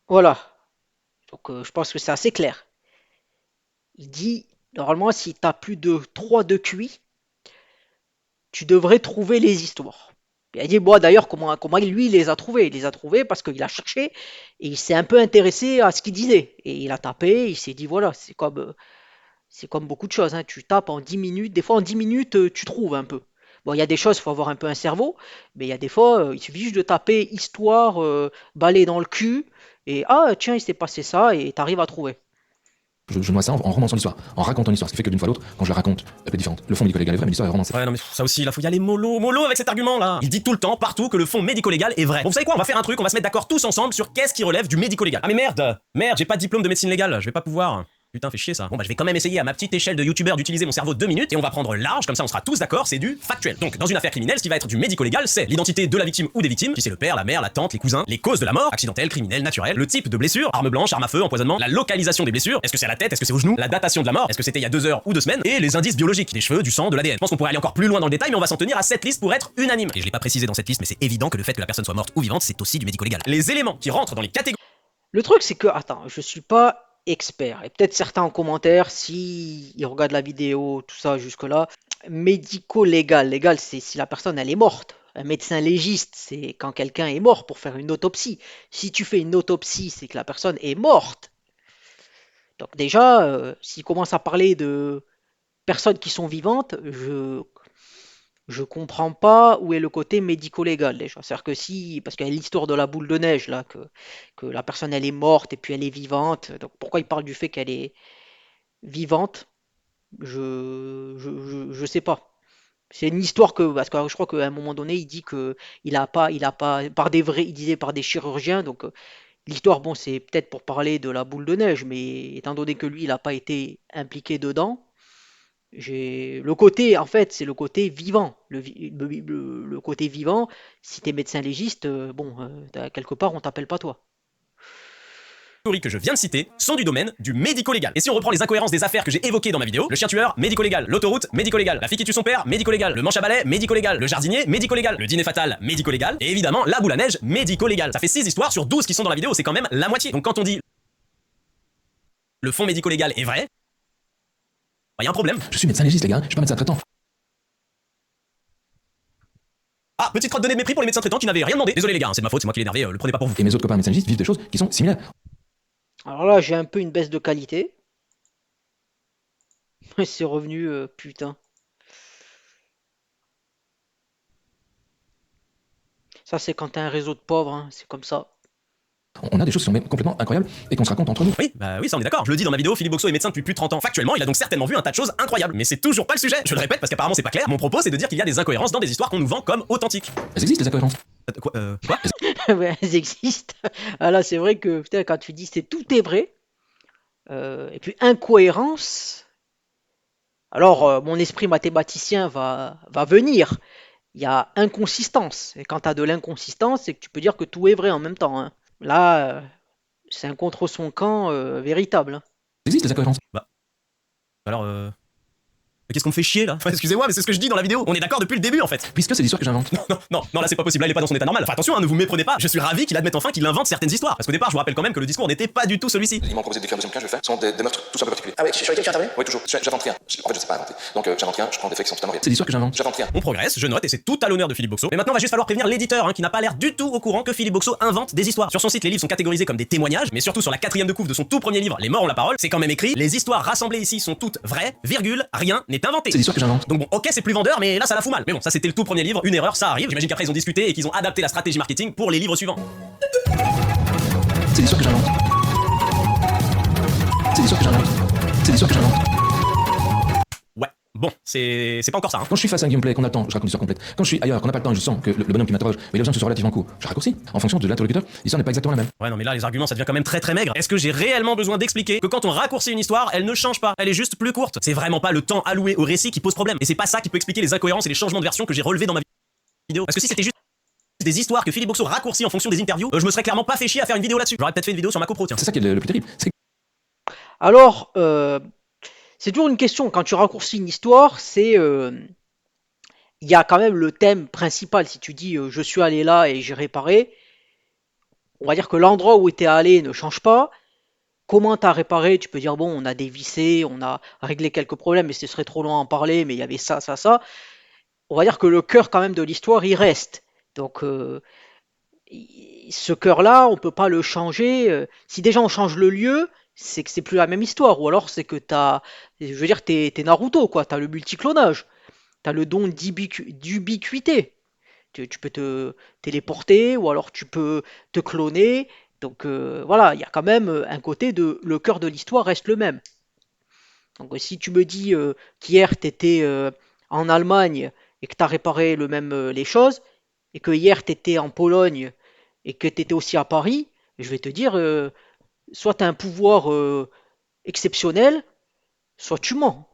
Voilà. Donc je pense que c'est assez clair. Il dit, normalement, si tu as plus de 3 de QI, tu devrais trouver les histoires. Il a dit, bon, d'ailleurs, comment lui, il les a trouvés? Il les a trouvés parce qu'il a cherché et il s'est un peu intéressé à ce qu'il disait. Et il a tapé, il s'est dit, voilà, c'est comme beaucoup de choses. Hein. Tu tapes en 10 minutes, des fois en 10 minutes, tu trouves un peu. Bon, il y a des choses, il faut avoir un peu un cerveau, mais il y a des fois, il suffit juste de taper histoire, balai dans le cul, et ah, tiens, il s'est passé ça, et tu arrives à trouver. je noie ça en romançant l'histoire, en racontant l'histoire, ce qui fait que d'une fois à l'autre, quand je la raconte, elle est différente. Le fond médico-légal est vrai, mais l'histoire est romancée. Ouais, non, mais ça aussi, là, faut y aller mollo avec cet argument là. Il dit tout le temps, partout, que le fond médico-légal est vrai. Bon, vous savez quoi, on va faire un truc, on va se mettre d'accord tous ensemble sur qu'est-ce qui relève du médico-légal. Ah, mais merde, j'ai pas de diplôme de médecine légale, je vais pas pouvoir. Putain, fait chier ça. Bon bah je vais quand même essayer à ma petite échelle de youtubeur d'utiliser mon cerveau 2 minutes et on va prendre large, comme ça on sera tous d'accord, c'est du factuel. Donc dans une affaire criminelle, ce qui va être du médico-légal, c'est l'identité de la victime ou des victimes, si c'est le père, la mère, la tante, les cousins, les causes de la mort, accidentelle, criminelle, naturelle, le type de blessure, arme blanche, arme à feu, empoisonnement, la localisation des blessures, est-ce que c'est à la tête, est-ce que c'est au genou, la datation de la mort, est-ce que c'était il y a 2 heures ou 2 semaines, et les indices biologiques, des cheveux, du sang, de l'ADN. Je pense qu'on pourrait aller encore plus loin dans le détail, mais on va s'en tenir à cette liste pour être unanime. Et je l'ai pas précisé dans cette liste, mais c'est évident que le fait que la personne soit morte ou vivante, c'est aussi du médico-légal. Les éléments qui rentrent dans les catégories. Le truc, c'est que, attends, je suis pas expert, et peut-être certains en commentaire, si ils regardent la vidéo, tout ça jusque-là, légal, c'est si la personne, elle est morte. Un médecin légiste, c'est quand quelqu'un est mort pour faire une autopsie. Si tu fais une autopsie, c'est que la personne est morte. Donc déjà, s'il commence à parler de personnes qui sont vivantes, je comprends pas où est le côté médico-légal déjà. C'est-à-dire que si, parce qu'il y a l'histoire de la boule de neige là, que la personne elle est morte et puis elle est vivante. Donc pourquoi il parle du fait qu'elle est vivante? Je sais pas. C'est une histoire que, parce que je crois qu'à un moment donné, il dit que il a pas, par des vrais, il disait par des chirurgiens. Donc l'histoire, bon, c'est peut-être pour parler de la boule de neige, mais étant donné que lui, il n'a pas été impliqué dedans. J'ai le côté, en fait, c'est le côté vivant. Le côté vivant, si t'es médecin légiste, bon, quelque part, on t'appelle pas toi. Que je viens de citer sont du domaine du médico-légal. Et si on reprend les incohérences des affaires que j'ai évoquées dans ma vidéo, le chien tueur, médico-légal, l'autoroute, médico-légal, la fille qui tue son père, médico-légal, le manche à balai, médico-légal, le jardinier, médico-légal, le dîner fatal, médico-légal, et évidemment la boule à neige, médico-légal. Ça fait 6 histoires sur 12 qui sont dans la vidéo, c'est quand même la moitié. Donc quand on dit le fond médico-légal est vrai, bah y a un problème. Je suis médecin légiste, les gars, je suis pas médecin traitant. Ah, petite crotte de nez de mépris pour les médecins traitants qui n'avaient rien demandé. Désolé les gars, c'est de ma faute, c'est moi qui l'ai énervé, le prenez pas pour vous. Et mes autres copains médecins légistes vivent des choses qui sont similaires. Alors là, j'ai un peu une baisse de qualité. C'est revenu, putain. Ça, c'est quand t'as un réseau de pauvres, hein, c'est comme ça. On a des choses qui sont même complètement incroyables et qu'on se raconte entre nous. Oui, bah oui, ça on est d'accord. Je le dis dans ma vidéo, Philippe Boxo est médecin depuis plus de 30 ans. Factuellement, il a donc certainement vu un tas de choses incroyables. Mais c'est toujours pas le sujet. Je le répète parce qu'apparemment c'est pas clair. Mon propos c'est de dire qu'il y a des incohérences dans des histoires qu'on nous vend comme authentiques. Elles existent, les incohérences. Quoi Ouais, elles existent. Ah là, c'est vrai que putain, quand tu dis c'est tout est vrai, et puis incohérence, alors mon esprit mathématicien va venir. Il y a inconsistance. Et quand tu as de l'inconsistance, c'est que tu peux dire que tout est vrai en même temps. Hein. Là, c'est un contre son camp véritable. Hein. Elles existent, les incohérences. Bah, alors Mais qu'est-ce qu'on me fait chier là? Enfin, excusez-moi, mais c'est ce que je dis dans la vidéo. On est d'accord depuis le début en fait. Puisque c'est l'histoire que j'invente. Non, là c'est pas possible, là il est pas dans son état normal. Enfin attention, hein, ne vous méprenez pas. Je suis ravi qu'il admette enfin qu'il invente certaines histoires. Parce qu'au départ, je vous rappelle quand même que le discours n'était pas du tout celui-ci. Ils m'ont proposé d'écrire un deuxième cas, je vais le faire. Ce sont des meurtres tous un peu particuliers. Ah oui, sur lesquels tu interviens? Oui, toujours. J'invente rien. En fait, je sais pas inventer. Donc j'invente rien, je prends des faits qui sont totalement réels. C'est l'histoire que j'invente. J'invente rien. On progresse, je note et c'est tout à l'honneur de Philippe Boxo. Mais maintenant, va juste falloir prévenir l'éditeur qui n'a pas l'air du tout au courant que Philippe Boxo invente des histoires. Sur son site, les livres sont catégorisés comme des témoignages, mais surtout sur la 4ème de couve de son tout premier livre, Les Morts ont la parole, c'est quand même écrit: les histoires rassemblées ici sont toutes vraies, virgule, rien n'est inventé. C'est l'histoire que j'invente. Donc bon, ok, c'est plus vendeur, mais là ça la fout mal. Mais bon, ça c'était le tout premier livre, une erreur, ça arrive. J'imagine qu'après ils ont discuté et qu'ils ont adapté la stratégie marketing pour les livres suivants. C'est l'histoire que j'invente. C'est l'histoire que j'invente. C'est l'histoire que j'invente. Ouais, bon, c'est pas encore ça, hein. Quand je suis face à un gameplay, qu'on attend, je raconte l'histoire complète. Quand je suis ailleurs, qu'on n'a pas le temps et je sens que le bonhomme qui m'interroge, il a besoin que ce soit relativement court, je raccourcis. En fonction de l'interlocuteur, l'histoire n'est pas exactement la même. Ouais, non, mais là, les arguments, ça devient quand même très très maigre. Est-ce que j'ai réellement besoin d'expliquer que quand on raccourcit une histoire, elle ne change pas, elle est juste plus courte? C'est vraiment pas le temps alloué au récit qui pose problème. Et c'est pas ça qui peut expliquer les incohérences et les changements de version que j'ai relevés dans ma vidéo. Parce que si c'était juste des histoires que Philippe Boxo raccourcit en fonction des interviews, je me serais clairement pas fait chier à faire une vidéo là-dessus. J'aurais peut-être fait une vidéo sur ma copro, tiens. C'est ça qui est le plus terrible. C'est Alors, c'est toujours une question. Quand tu raccourcis une histoire, il y a quand même le thème principal. Si tu dis je suis allé là et j'ai réparé, on va dire que l'endroit où tu es allé ne change pas. Comment tu as réparé? Tu peux dire bon, on a dévissé, on a réglé quelques problèmes, mais ce serait trop loin à en parler, mais il y avait ça, ça, ça. On va dire que le cœur quand même de l'histoire, il reste. Donc, ce cœur-là, on peut pas le changer. Si déjà on change le lieu, c'est que c'est plus la même histoire. Ou alors c'est que je veux dire, t'es Naruto, quoi. T'as le multiclonage. T'as le don d'ubiquité. Tu peux te téléporter, ou alors tu peux te cloner. Donc voilà, il y a quand même un côté de le cœur de l'histoire reste le même. Donc si tu me dis qu'hier tu étais en Allemagne et que tu as réparé les choses, et que hier tu étais en Pologne et que tu étais aussi à Paris, je vais te dire, soit tu as un pouvoir exceptionnel, soit tu mens.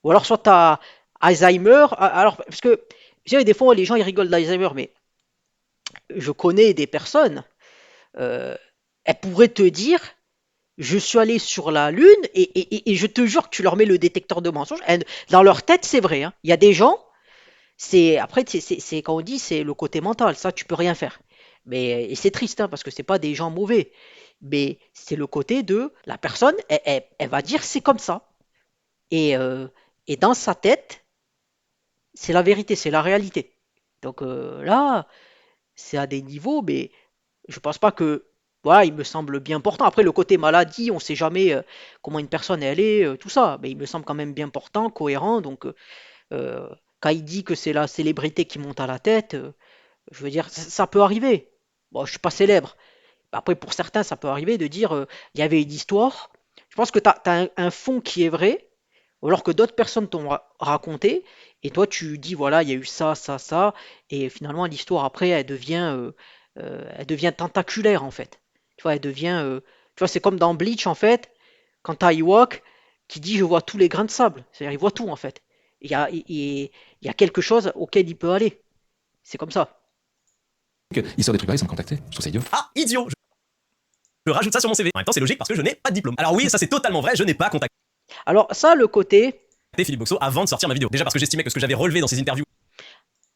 Ou alors soit tu as Alzheimer. Alors, parce que, vous savez, des fois les gens ils rigolent d'Alzheimer, mais je connais des personnes, euh, elles pourraient te dire je suis allé sur la Lune et je te jure que tu leur mets le détecteur de mensonges. Dans leur tête, c'est vrai, hein. Il y a des gens, après, quand on dit c'est le côté mental, ça, tu peux rien faire. Mais et c'est triste, hein, parce que c'est pas des gens mauvais. Mais c'est le côté de la personne, elle va dire c'est comme ça. Et, euh, et dans sa tête, c'est la vérité, c'est la réalité. Donc là, c'est à des niveaux, mais je pense pas que voilà, il me semble bien important. Après, le côté maladie, on sait jamais comment une personne elle est, tout ça. Mais il me semble quand même bien important, cohérent. Donc, euh, quand il dit que c'est la célébrité qui monte à la tête, je veux dire, ça peut arriver. Bon, je suis pas célèbre. Après, pour certains, ça peut arriver de dire il y avait une histoire. Je pense que tu as, un fond qui est vrai, alors que d'autres personnes t'ont raconté, et toi tu dis voilà, il y a eu ça, ça, ça, et finalement l'histoire après elle devient tentaculaire en fait. Tu vois, tu vois, c'est comme dans Bleach en fait, quand t'as Ewok qui dit je vois tous les grains de sable, c'est-à-dire il voit tout en fait. Il y a quelque chose auquel il peut aller. C'est comme ça. que il sort des trucs pareils sans me contacter. Je trouve ça idiot. Ah, idiot! Je rajoute ça sur mon CV. En même temps, c'est logique parce que je n'ai pas de diplôme. Alors oui, ça c'est totalement vrai, je n'ai pas contacté Alors ça, le côté, Philippe Boxo avant de sortir ma vidéo. Déjà parce que j'estimais que ce que j'avais relevé dans ces interviews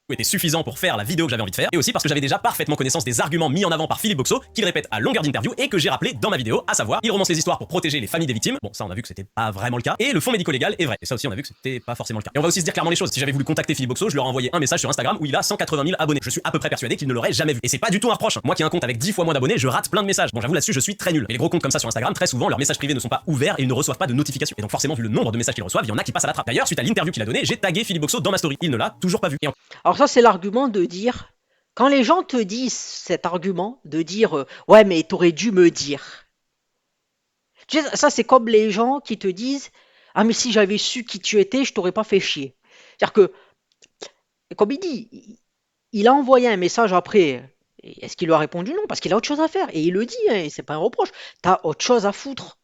était suffisant pour faire la vidéo que j'avais envie de faire, et aussi parce que j'avais déjà parfaitement connaissance des arguments mis en avant par Philippe Boxo, qu'il répète à longueur d'interview et que j'ai rappelé dans ma vidéo, à savoir, il romance les histoires pour protéger les familles des victimes, bon ça on a vu que c'était pas vraiment le cas, et le fonds médico-légal est vrai, et ça aussi on a vu que c'était pas forcément le cas. Et on va aussi se dire clairement les choses, si j'avais voulu contacter Philippe Boxo, je lui aurais envoyé un message sur Instagram où il a 180 000 abonnés. Je suis à peu près persuadé qu'il ne l'aurait jamais vu. Et c'est pas du tout un reproche, moi qui ai un compte avec 10 fois moins d'abonnés, je rate plein de messages. Bon j'avoue là-dessus je suis très nul. Et les gros comptes comme ça sur Instagram, très souvent leurs messages privés ne sont pas ouverts et ils ne reçoivent pas de notifications. Et donc forcément vu le nombre de messages qu'ils reçoivent, il y en a qui passent à la trappe. D'ailleurs, suite à l'interview qu'il a donnée, j'ai tagué Philippe Boxo dans ma story. Il ne l'a toujours pas vu. alors ça c'est l'argument de dire, quand les gens te disent cet argument, de dire ouais mais t'aurais dû me dire. Tu sais, ça c'est comme les gens qui te disent ah mais si j'avais su qui tu étais, je t'aurais pas fait chier. C'est-à-dire que, comme il dit, il a envoyé un message après. Est-ce qu'il lui a répondu? Non, parce qu'il a autre chose à faire. Et il le dit, hein, et c'est pas un reproche. T'as autre chose à foutre.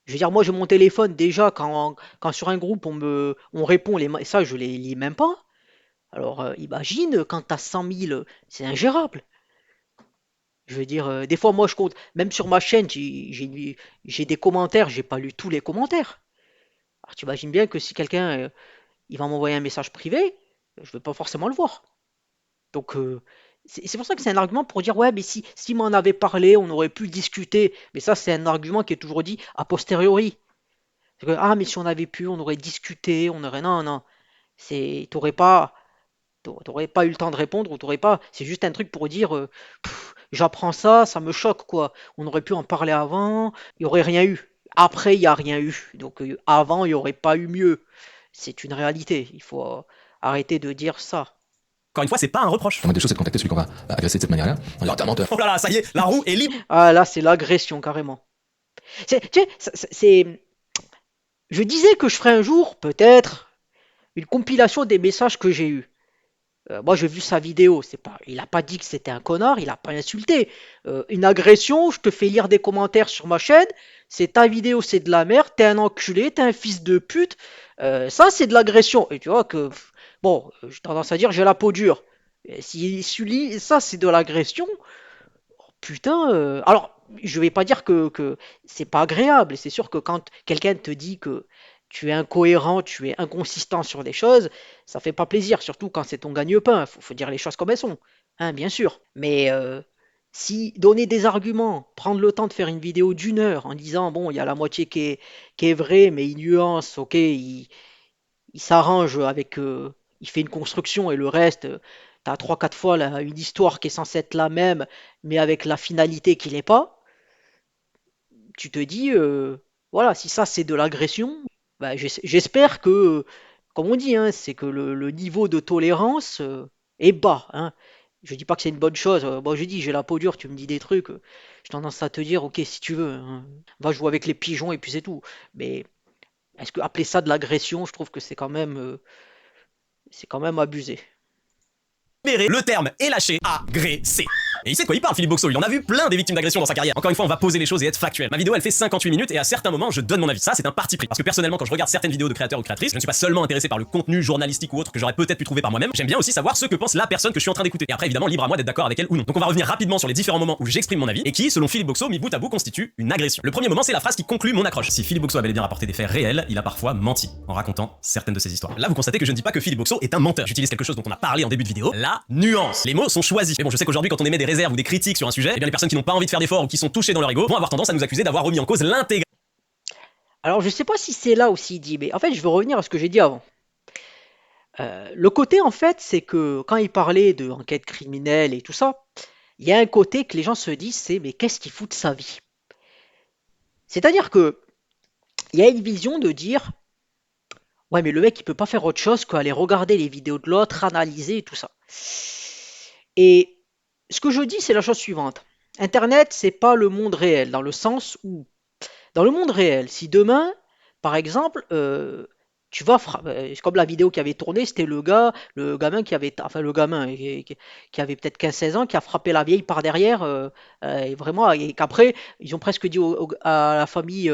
Je veux dire, moi j'ai mon téléphone déjà, quand sur un groupe on répond les messages, je les lis même pas. Alors imagine quand t'as 100 000, c'est ingérable. Je veux dire, des fois moi je compte, même sur ma chaîne, j'ai des commentaires, j'ai pas lu tous les commentaires. Alors tu imagines bien que si quelqu'un il va m'envoyer un message privé, je vais pas forcément le voir. Donc c'est pour ça que c'est un argument pour dire ouais mais si m'en avait parlé, on aurait pu discuter. Mais ça c'est un argument qui est toujours dit a posteriori. C'est que, ah mais si on avait pu, on aurait discuté, on aurait non non. T'aurais pas eu le temps de répondre ou t'aurais pas. C'est juste un truc pour dire j'apprends ça, ça me choque quoi. On aurait pu en parler avant, il y aurait rien eu. Après, il y a rien eu. Donc avant, il y aurait pas eu mieux. C'est une réalité. Il faut arrêter de dire ça. Encore une fois, c'est pas un reproche. La moindre des choses, c'est de contacter celui qu'on va agresser de cette manière-là. En disant, t'es un menteur. Oh là là, ça y est, la roue est libre. Ah là, c'est l'agression carrément. Tu sais, je disais que je ferais un jour, peut-être, une compilation des messages que j'ai eus. Moi, j'ai vu sa vidéo. C'est pas, il a pas dit que c'était un connard, il a pas insulté. Une agression, je te fais lire des commentaires sur ma chaîne. C'est ta vidéo, c'est de la merde. T'es un enculé, t'es un fils de pute. Ça, c'est de l'agression. Et tu vois que, bon, j'ai tendance à dire j'ai la peau dure. Et si ça, c'est de l'agression. Putain. Alors, je vais pas dire que c'est pas agréable. C'est sûr que quand quelqu'un te dit que tu es incohérent, tu es inconsistant sur des choses, ça fait pas plaisir. Surtout quand c'est ton gagne-pain. Faut dire les choses comme elles sont. Hein, bien sûr. Mais si donner des arguments, prendre le temps de faire une vidéo d'une heure en disant bon, il y a la moitié qui est vraie, mais il nuance, ok, il s'arrange avec, il fait une construction et le reste, t'as trois quatre fois une histoire qui est censée être la même, mais avec la finalité qui n'est pas. Tu te dis, voilà, si ça c'est de l'agression, bah, j'espère que, comme on dit, hein, c'est que le niveau de tolérance est bas. Hein. Je dis pas que c'est une bonne chose. Moi, je dis, j'ai la peau dure, tu me dis des trucs. J'ai tendance à te dire, ok, si tu veux, hein, va jouer avec les pigeons et puis c'est tout. Mais est-ce que appeler ça de l'agression, je trouve que c'est quand même abusé. Libéré, le terme est lâché, agressé. Et il sait de quoi il parle, Philippe Boxo, il en a vu plein des victimes d'agression dans sa carrière. Encore une fois, on va poser les choses et être factuel. Ma vidéo, elle fait 58 minutes et à certains moments, je donne mon avis. Ça, c'est un parti pris. Parce que personnellement, quand je regarde certaines vidéos de créateurs ou créatrices, je ne suis pas seulement intéressé par le contenu journalistique ou autre que j'aurais peut-être pu trouver par moi-même, j'aime bien aussi savoir ce que pense la personne que je suis en train d'écouter. Et après, évidemment, libre à moi d'être d'accord avec elle ou non. Donc on va revenir rapidement sur les différents moments où j'exprime mon avis et qui, selon Philippe Boxo, mis bout à bout, constitue une agression. Le premier moment, c'est la phrase qui conclut mon accroche. Si Philippe Boxo avait bien rapporté des faits réels, il a parfois menti en racontant certaines de ses histoires. Là, vous constatez que je ne dis pas que Philippe Boxo est un menteur. J'utilise quelque chose dont on a parlé en début de vidéo, la nuance. Les mots sont choisis. Mais bon, je sais qu'aujourd'hui, quand on émet des réserves ou des critiques sur un sujet, eh bien les personnes qui n'ont pas envie de faire d'efforts ou qui sont touchées dans leur ego vont avoir tendance à nous accuser d'avoir remis en cause l'intégralité. Alors, je sais pas si c'est là aussi dit, mais en fait, je veux revenir à ce que j'ai dit avant. Le côté, en fait, c'est que quand il parlait de enquête criminelle et tout ça, il y a un côté que les gens se disent, c'est mais qu'est-ce qu'il fout de sa vie? C'est-à-dire que il y a une vision de dire, ouais, mais le mec, il peut pas faire autre chose qu'aller regarder les vidéos de l'autre, analyser et tout ça. Et ce que je dis, c'est la chose suivante. Internet, c'est pas le monde réel, dans le sens où, dans le monde réel, si demain, par exemple, tu vas c'est comme la vidéo qui avait tourné, c'était le gamin qui avait, enfin le gamin qui avait peut-être 15-16 ans, qui a frappé la vieille par derrière, et vraiment, et qu'après, ils ont presque dit à la famille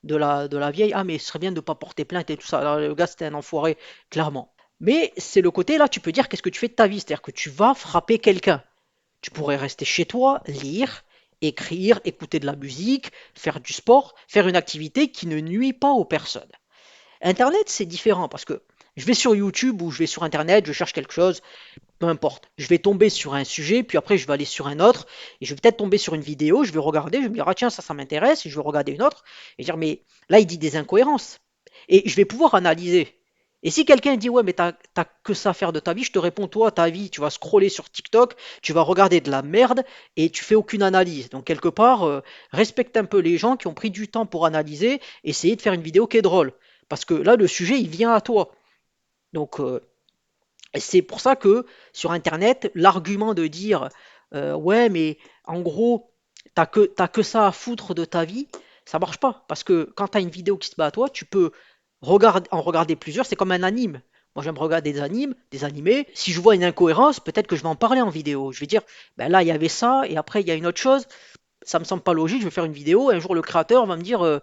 de la vieille, ah mais ce serait bien de ne pas porter plainte et tout ça. Alors, le gars, c'était un enfoiré, clairement. Mais c'est le côté là, tu peux dire qu'est-ce que tu fais de ta vie, c'est-à-dire que tu vas frapper quelqu'un. Tu pourrais rester chez toi, lire, écrire, écouter de la musique, faire du sport, faire une activité qui ne nuit pas aux personnes. Internet, c'est différent parce que je vais sur YouTube ou je vais sur Internet, je cherche quelque chose, peu importe. Je vais tomber sur un sujet, puis après je vais aller sur un autre, et je vais peut-être tomber sur une vidéo, je vais regarder, je vais me dire, ah tiens, ça m'intéresse, et je vais regarder une autre, et dire, mais là, il dit des incohérences. Et je vais pouvoir analyser. Et si quelqu'un dit, ouais, mais t'as que ça à faire de ta vie, je te réponds, toi, ta vie, tu vas scroller sur TikTok, tu vas regarder de la merde, et tu fais aucune analyse. Donc, quelque part, respecte un peu les gens qui ont pris du temps pour analyser, essayer de faire une vidéo qui est drôle. Parce que là, le sujet, il vient à toi. Donc, c'est pour ça que sur Internet, l'argument de dire ouais, mais en gros, t'as que ça à foutre de ta vie, ça marche pas. Parce que quand t'as une vidéo qui se bat à toi, tu peux en regarder plusieurs, c'est comme un anime. Moi, j'aime regarder des animes, des animés. Si je vois une incohérence, peut-être que je vais en parler en vidéo. Je vais dire, ben là, il y avait ça, et après, il y a une autre chose. Ça me semble pas logique, je vais faire une vidéo, et un jour, le créateur va me dire,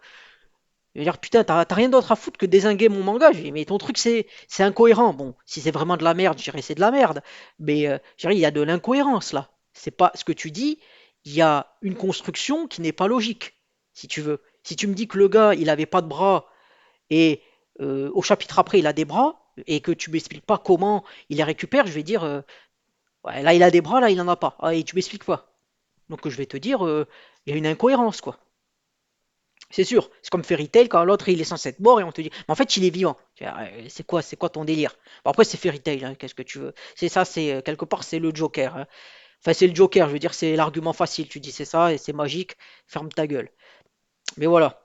il va dire, putain, t'as rien d'autre à foutre que dézinguer mon manga. Je dis, mais ton truc, c'est incohérent. Bon, si c'est vraiment de la merde, je dirais c'est de la merde. Mais je dirais, il y a de l'incohérence là. C'est pas ce que tu dis, il y a une construction qui n'est pas logique, si tu veux. Si tu me dis que le gars, il avait pas de bras et au chapitre après il a des bras, et que tu m'expliques pas comment il les récupère, je vais dire, ouais, là il a des bras, là il en a pas. Ah, et tu m'expliques pas. Donc je vais te dire, il y a une incohérence, quoi. C'est sûr, c'est comme Fairy Tail quand l'autre il est censé être mort et on te dit, mais en fait il est vivant. C'est quoi ton délire? Bon, après c'est Fairy Tail, hein, qu'est-ce que tu veux? C'est ça, c'est quelque part c'est le Joker, hein. Enfin c'est le Joker, je veux dire c'est l'argument facile. Tu dis c'est ça et c'est magique, ferme ta gueule. Mais voilà.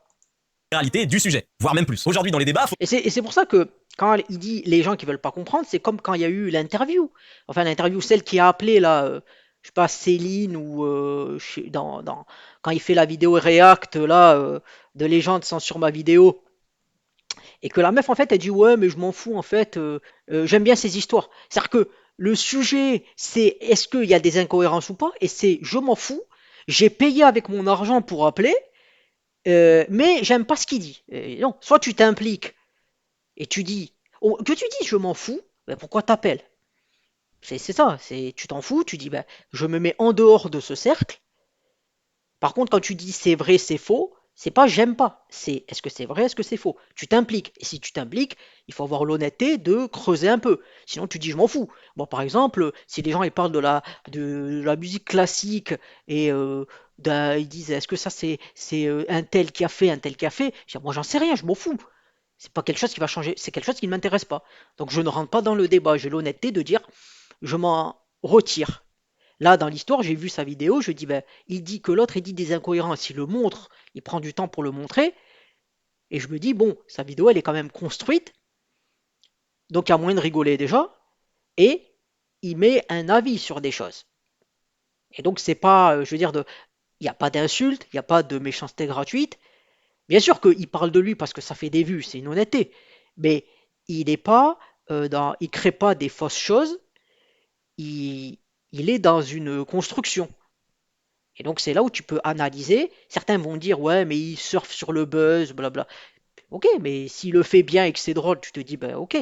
Réalité du sujet, voire même plus. Aujourd'hui dans les débats, Et c'est pour ça que quand il dit les gens qui veulent pas comprendre, c'est comme quand il y a eu l'interview. Enfin l'interview, celle qui a appelé là, je sais pas, Céline ou quand il fait la vidéo React là de légende censure ma vidéo. Et que la meuf, en fait, elle dit ouais, mais je m'en fous, en fait, j'aime bien ces histoires. C'est-à-dire que le sujet, c'est est-ce qu'il y a des incohérences ou pas, et c'est je m'en fous, j'ai payé avec mon argent pour appeler, mais j'aime pas ce qu'il dit. Et non, soit tu t'impliques et tu dis, que tu dis je m'en fous, ben pourquoi t'appelles? C'est ça, tu t'en fous, tu dis ben, je me mets en dehors de ce cercle. Par contre, quand tu dis c'est vrai, c'est faux, c'est pas j'aime pas, c'est est-ce que c'est vrai, est-ce que c'est faux. Tu t'impliques. Et si tu t'impliques, il faut avoir l'honnêteté de creuser un peu. Sinon, tu dis je m'en fous. Bon, par exemple, si les gens ils parlent de la musique classique et ils disent est-ce que ça c'est un tel qui a fait, un tel qui a fait, je dis, moi j'en sais rien, je m'en fous. C'est pas quelque chose qui va changer, c'est quelque chose qui ne m'intéresse pas. Donc je ne rentre pas dans le débat. J'ai l'honnêteté de dire je m'en retire. Là, dans l'histoire, j'ai vu sa vidéo, je dis, ben, il dit que l'autre, il dit des incohérences, il le montre, il prend du temps pour le montrer, et je me dis, bon, sa vidéo, elle est quand même construite, donc il y a moyen de rigoler déjà, et il met un avis sur des choses. Et donc, c'est pas, je veux dire, il n'y a pas d'insulte, il n'y a pas de méchanceté gratuite. Bien sûr qu'il parle de lui parce que ça fait des vues, c'est une honnêteté, mais il n'est pas il crée pas des fausses choses, il, il est dans une construction. Et donc c'est là où tu peux analyser. Certains vont dire ouais mais il surfe sur le buzz, blabla. Ok, mais s'il le fait bien et que c'est drôle, tu te dis ben ok,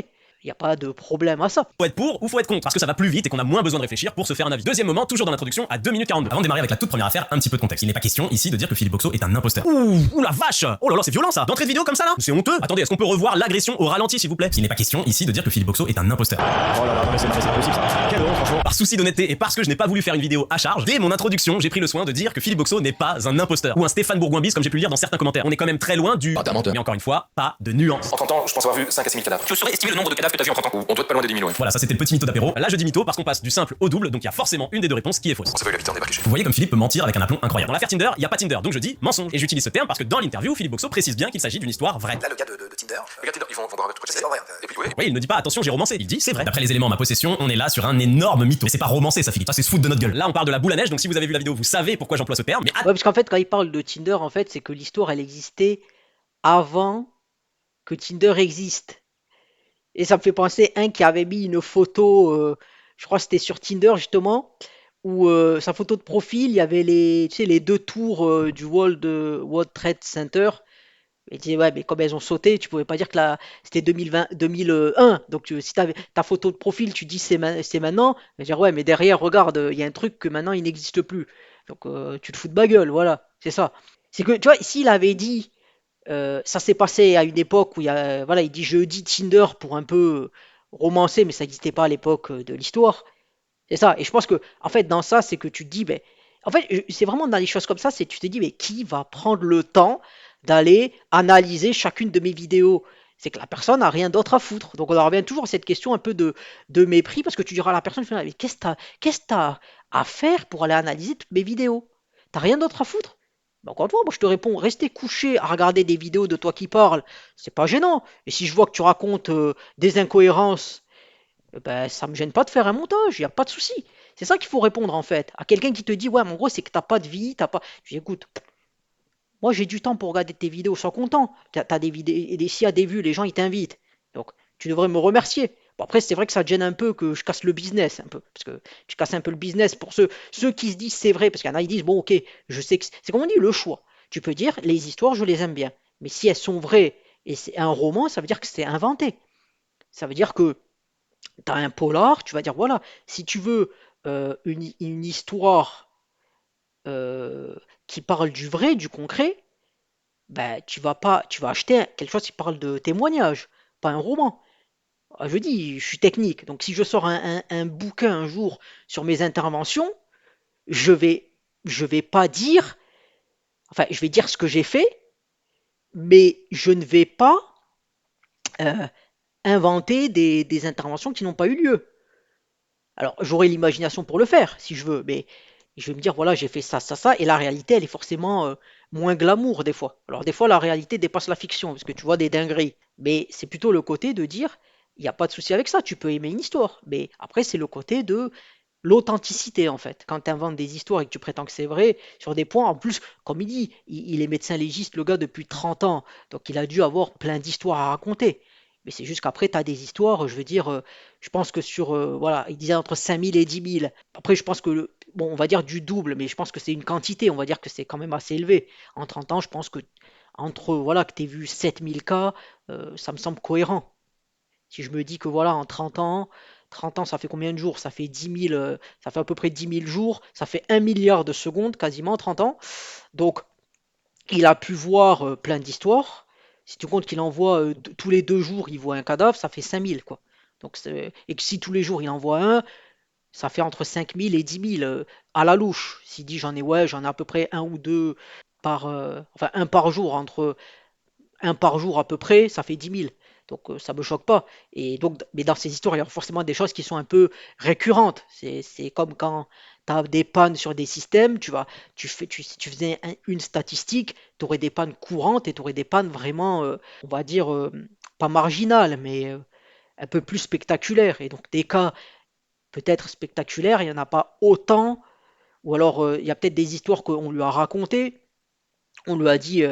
il n'y a pas de problème à ça. faut être pour ou faut être contre, parce que ça va plus vite et qu'on a moins besoin de réfléchir pour se faire un avis. Deuxième moment, toujours dans l'introduction, à 2 minutes 42. Avant de démarrer avec la toute première affaire, un petit peu de contexte. Il n'est pas question ici de dire que Philippe Boxo est un imposteur. Ouh la vache. Oh là là, c'est violent ça. D'entrée de vidéo comme ça là, c'est honteux. Attendez, est-ce qu'on peut revoir l'agression au ralenti s'il vous plaît? Il n'est pas question ici de dire que Philippe Boxo est un imposteur. Oh là là, mais c'est pas possible ça. Quelle honte franchement. Par souci d'honnêteté et parce que je n'ai pas voulu faire une vidéo à charge, dès mon introduction, j'ai pris le soin de dire que Philippe Boxo n'est pas un imposteur ou un Stéphane Bourgoin-Bis comme j'ai pu le lire dans certains commentaires. On est quand même très loin du. Ah, t'es un menteur. Mais encore une fois, pas de nuance. En 30 ans, je pense avoir vu 5 à 6 000 cadavres. Tu saurais estimer le nombre de cadavres que t'as vu en 30 ans? On doit être pas loin des 10 000, ouais. Voilà, ça c'était le petit mytho d'apéro. Là je dis mytho parce qu'on passe du simple au double, donc il y a forcément une des deux réponses qui est fausse. On s'est fait un débat cliché. Vous voyez comme Philippe peut mentir avec un aplomb incroyable. Dans l'affaire Tinder, il y a pas Tinder, donc je dis mensonge. Et j'utilise ce terme parce que dans l'interview, Philippe Boxo précise bien qu'il s'agit d'une histoire vraie. Là, le gars de Tinder. Le gars de Tinder, ils vont boire un truc, c'est pas vrai. Et puis, Oui, il ne dit pas attention, j'ai romancé. Il dit c'est vrai. D'après les éléments en ma possession, on est là sur un énorme mytho. Mais c'est pas romancé, ça Philippe. Ça c'est se foutre de notre gueule. Là, on parle de la boule à neige, donc si vous avez vu la vidéo, vous savez pourquoi j'emploie ce terme. Mais Ouais, parce qu'en fait, quand il parle de Tinder, en fait, c'est que l'histoire, elle existait avant que Tinder existe. Et ça me fait penser un qui avait mis une photo, je crois que c'était sur Tinder justement, où sa photo de profil, il y avait tu sais, les deux tours du World Trade Center. Et il disait, ouais, mais comme elles ont sauté, tu pouvais pas dire que c'était 2020, 2001. Donc, si tu avais ta photo de profil, tu dis c'est maintenant. Et dire, ouais, mais derrière, regarde, il y a un truc que maintenant il n'existe plus. Donc, tu te fous de ma gueule, voilà. C'est ça. C'est que, tu vois, s'il avait dit, ça s'est passé à une époque où voilà, il dit, je dis Tinder pour un peu romancer, mais ça n'existait pas à l'époque de l'histoire. C'est ça. Et je pense que, en fait, dans ça, c'est que tu te dis, ben, en fait, c'est vraiment dans les choses comme ça, c'est tu te dis, mais qui va prendre le temps d'aller analyser chacune de mes vidéos? C'est que la personne n'a rien d'autre à foutre. Donc on en revient toujours à cette question un peu de mépris, parce que tu diras à la personne, mais qu'est-ce que t'as à faire pour aller analyser toutes mes vidéos? T'as rien d'autre à foutre? Ben, encore une fois, moi je te réponds, rester couché à regarder des vidéos de toi qui parles, c'est pas gênant. Et si je vois que tu racontes des incohérences, ben, ça me gêne pas de faire un montage, il n'y a pas de souci. C'est ça qu'il faut répondre en fait. À quelqu'un qui te dit, ouais, mais en gros, c'est que t'as pas de vie, t'as pas. Je dis, écoute, moi j'ai du temps pour regarder tes vidéos, sois content. T'as des vidéos, et s'il y a des vues, les gens ils t'invitent. Donc, tu devrais me remercier. Bon, après, c'est vrai que ça te gêne un peu que je casse le business, un peu. Parce que tu casses un peu le business pour ceux qui se disent c'est vrai. Parce qu'il y en a, ils disent, bon, ok, je sais que. C'est comme on dit, le choix. Tu peux dire, les histoires, je les aime bien. Mais si elles sont vraies et c'est un roman, ça veut dire que c'est inventé. Ça veut dire que tu as un polar, tu vas dire voilà, si tu veux une histoire qui parle du vrai, du concret, ben tu vas pas, tu vas acheter quelque chose qui parle de témoignage. pas un roman. Ah, je dis, je suis technique. Donc si je sors un bouquin un jour sur mes interventions, je vais, je vais pas dire, enfin, je vais dire ce que j'ai fait, mais je ne vais pas euh, inventer des interventions qui n'ont pas eu lieu. Alors, j'aurai l'imagination pour le faire, si je veux, mais je vais me dire, voilà, j'ai fait ça, ça, ça, et la réalité, elle est forcément moins glamour des fois. Alors, des fois, la réalité dépasse la fiction, parce que tu vois des dingueries. Mais c'est plutôt le côté de dire, il n'y a pas de souci avec ça, tu peux aimer une histoire. Mais après, c'est le côté de l'authenticité, en fait. Quand tu inventes des histoires et que tu prétends que c'est vrai, sur des points, en plus, comme il dit, il est médecin légiste, le gars, depuis 30 ans, donc il a dû avoir plein d'histoires à raconter. Mais c'est juste qu'après, tu as des histoires, je veux dire, je pense que sur, voilà, il disait entre 5 000 et 10 000. Après, je pense que, bon, on va dire du double, mais je pense que c'est une quantité, on va dire que c'est quand même assez élevé. En 30 ans, je pense que, entre, voilà, que tu aies vu 7 000 cas, ça me semble cohérent. Si je me dis que, voilà, en 30 ans, ça fait combien de jours? Ça fait 10 000, ça fait à peu près 10 000 jours, ça fait 1 milliard de secondes, quasiment, 30 ans. Donc, il a pu voir plein d'histoires. Si tu comptes qu'il envoie tous les 2 jours, il voit un cadavre, ça fait 5 000 quoi. Donc, et que si tous les jours il envoie un, ça fait entre 5 000 et 10 000 à la louche. S'il dit j'en ai, ouais, j'en ai à peu près un ou deux par, enfin un par jour, entre un par jour à peu près, ça fait 10 000. Donc ça me choque pas. Et donc, mais dans ces histoires, il y a forcément des choses qui sont un peu récurrentes. C'est comme quand tu as des pannes sur des systèmes, si tu faisais une statistique, tu aurais des pannes courantes et tu aurais des pannes vraiment, on va dire, pas marginales, mais un peu plus spectaculaires. Et donc des cas peut-être spectaculaires, il n'y en a pas autant. Ou alors il y a peut-être des histoires qu'on lui a racontées, on lui a dit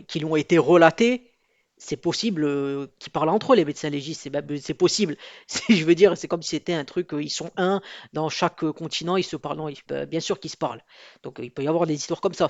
qu'ils ont été relatés. C'est possible qu'ils parlent entre eux, les médecins légistes, c'est possible. Je veux dire, c'est comme si c'était un truc, ils sont un dans chaque continent, ils se parlent, non, bien sûr qu'ils se parlent. Donc il peut y avoir des histoires comme ça.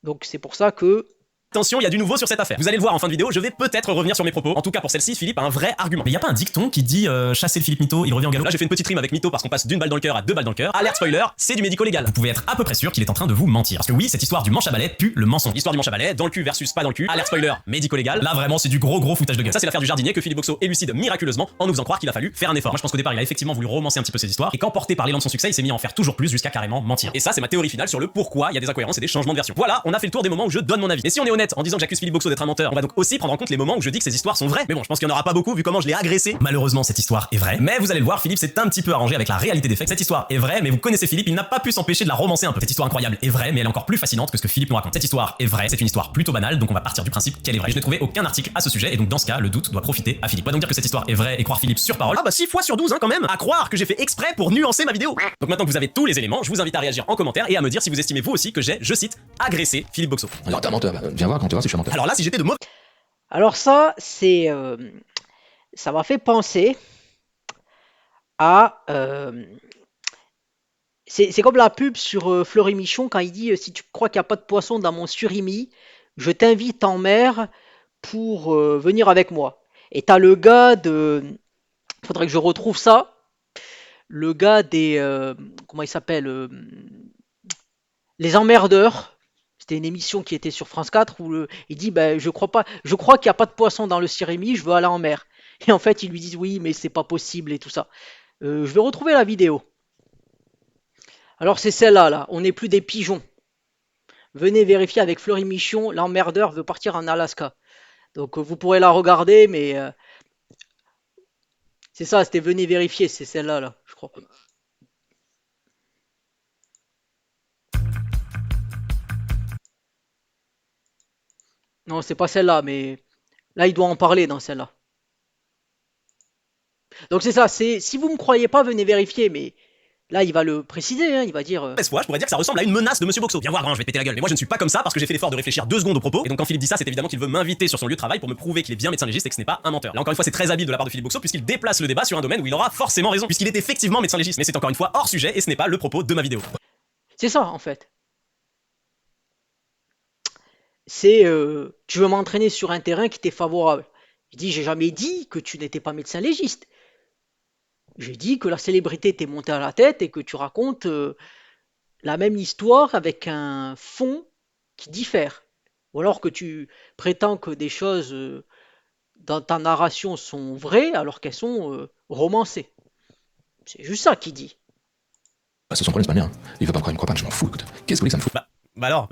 Donc c'est pour ça que Attention, il y a du nouveau sur cette affaire. Vous allez le voir en fin de vidéo, je vais peut-être revenir sur mes propos. En tout cas, pour celle-ci, Philippe a un vrai argument. Mais y a pas un dicton qui dit chasser le Philippe Mytho, il revient en galop? Là, j'ai fait une petite rime avec Mytho parce qu'on passe d'une balle dans le cœur à 2 balles dans le cœur. Alerte spoiler, c'est du médico-légal. Vous pouvez être à peu près sûr qu'il est en train de vous mentir. Parce que oui, cette histoire du manche à balai pue le mensonge. L'histoire du manche à balai, dans le cul versus pas dans le cul. Alerte spoiler, médico-légal. Là, vraiment, c'est du gros foutage de gueule. Ça, c'est l'affaire du jardinier que Philippe Boxo élucide miraculeusement en nous faisant croire qu'il a fallu faire un effort. Moi, je pense qu'au départ, il a effectivement voulu romancer un petit peu ses histoires et qu'emporté par l'élan de son succès, il s'est mis à en faire toujours plus jusqu'à carrément mentir. Et ça, c'est ma théorie finale sur le pourquoi il y a des incohérences et des changements de version. Voilà, on a fait le tour des moments où je donne mon avis. Et si on est honnête en disant que j'accuse Philippe Boxo d'être un menteur, on va donc aussi prendre en compte les moments où je dis que ces histoires sont vraies. Mais bon, je pense qu'il n'y en aura pas beaucoup vu comment je l'ai agressé. Malheureusement, cette histoire est vraie. Mais vous allez le voir, Philippe s'est un petit peu arrangé avec la réalité des faits. Cette histoire est vraie, mais vous connaissez Philippe, il n'a pas pu s'empêcher de la romancer un peu. Cette histoire incroyable est vraie, mais elle est encore plus fascinante que ce que Philippe nous raconte. Cette histoire est vraie, c'est une histoire plutôt banale, donc on va partir du principe qu'elle est vraie. Je n'ai trouvé aucun article à ce sujet, et donc dans ce cas, le doute doit profiter à Philippe. On va donc dire que cette histoire est vraie et croire Philippe sur parole. Ah bah 6 fois sur 12 hein quand même. À croire que j'ai fait exprès pour nuancer ma vidéo. Donc maintenant que vous avez tous les éléments, je vous invite à réagir en commentaire et à me dire si vous estimez vous aussi que j'ai, je cite, agressé Philippe Boxo. Alors t'es un menteur, viens voir quand tu vois si je suis un menteur. Alors là, si j'étais de mauvais alors ça, ça m'a fait penser à c'est comme la pub sur Fleury Michon quand il dit si tu crois qu'il n'y a pas de poisson dans mon surimi, je t'invite en mer pour venir avec moi. Et t'as le gars de, faudrait que je retrouve ça, le gars des, comment il s'appelle, les emmerdeurs. C'était une émission qui était sur France 4 où il dit ben je crois pas, je crois qu'il n'y a pas de poisson dans le surimi, je veux aller en mer. Et en fait ils lui disent oui mais c'est pas possible et tout ça. Je vais retrouver la vidéo. Alors c'est celle-là, là. On n'est plus des pigeons. Venez vérifier avec Fleury Michon, l'emmerdeur veut partir en Alaska. Donc vous pourrez la regarder, mais c'est ça, c'était venez vérifier, c'est celle-là, là, je crois. Non, c'est pas celle-là, mais là il doit en parler dans celle-là. Donc c'est ça, c'est si vous me croyez pas, venez vérifier, mais là il va le préciser, hein, il va dire. fois, je pourrais dire que ça ressemble à une menace de Monsieur Boxo. Viens voir, hein, je vais te péter la gueule. Mais moi je ne suis pas comme ça parce que j'ai fait l'effort de réfléchir 2 secondes au propos. Et donc quand Philippe dit ça, c'est évidemment qu'il veut m'inviter sur son lieu de travail pour me prouver qu'il est bien médecin légiste et que ce n'est pas un menteur. Là encore une fois, c'est très habile de la part de Philippe Boxo puisqu'il déplace le débat sur un domaine où il aura forcément raison, puisqu'il est effectivement médecin légiste. Mais c'est encore une fois hors sujet et ce n'est pas le propos de ma vidéo. C'est ça en fait. C'est tu veux m'entraîner sur un terrain qui t'est favorable. Je dis j'ai jamais dit que tu n'étais pas médecin légiste. J'ai dit que la célébrité t'est montée à la tête et que tu racontes la même histoire avec un fond qui diffère. Ou alors que tu prétends que des choses dans ta narration sont vraies alors qu'elles sont romancées. C'est juste ça qu'il dit. C'est son problème, c'est pas le mien. Il veut pas me croire, il me croit pas, je m'en fous, écoute. Qu'est-ce que vous voulez que ça me fout? Bah alors,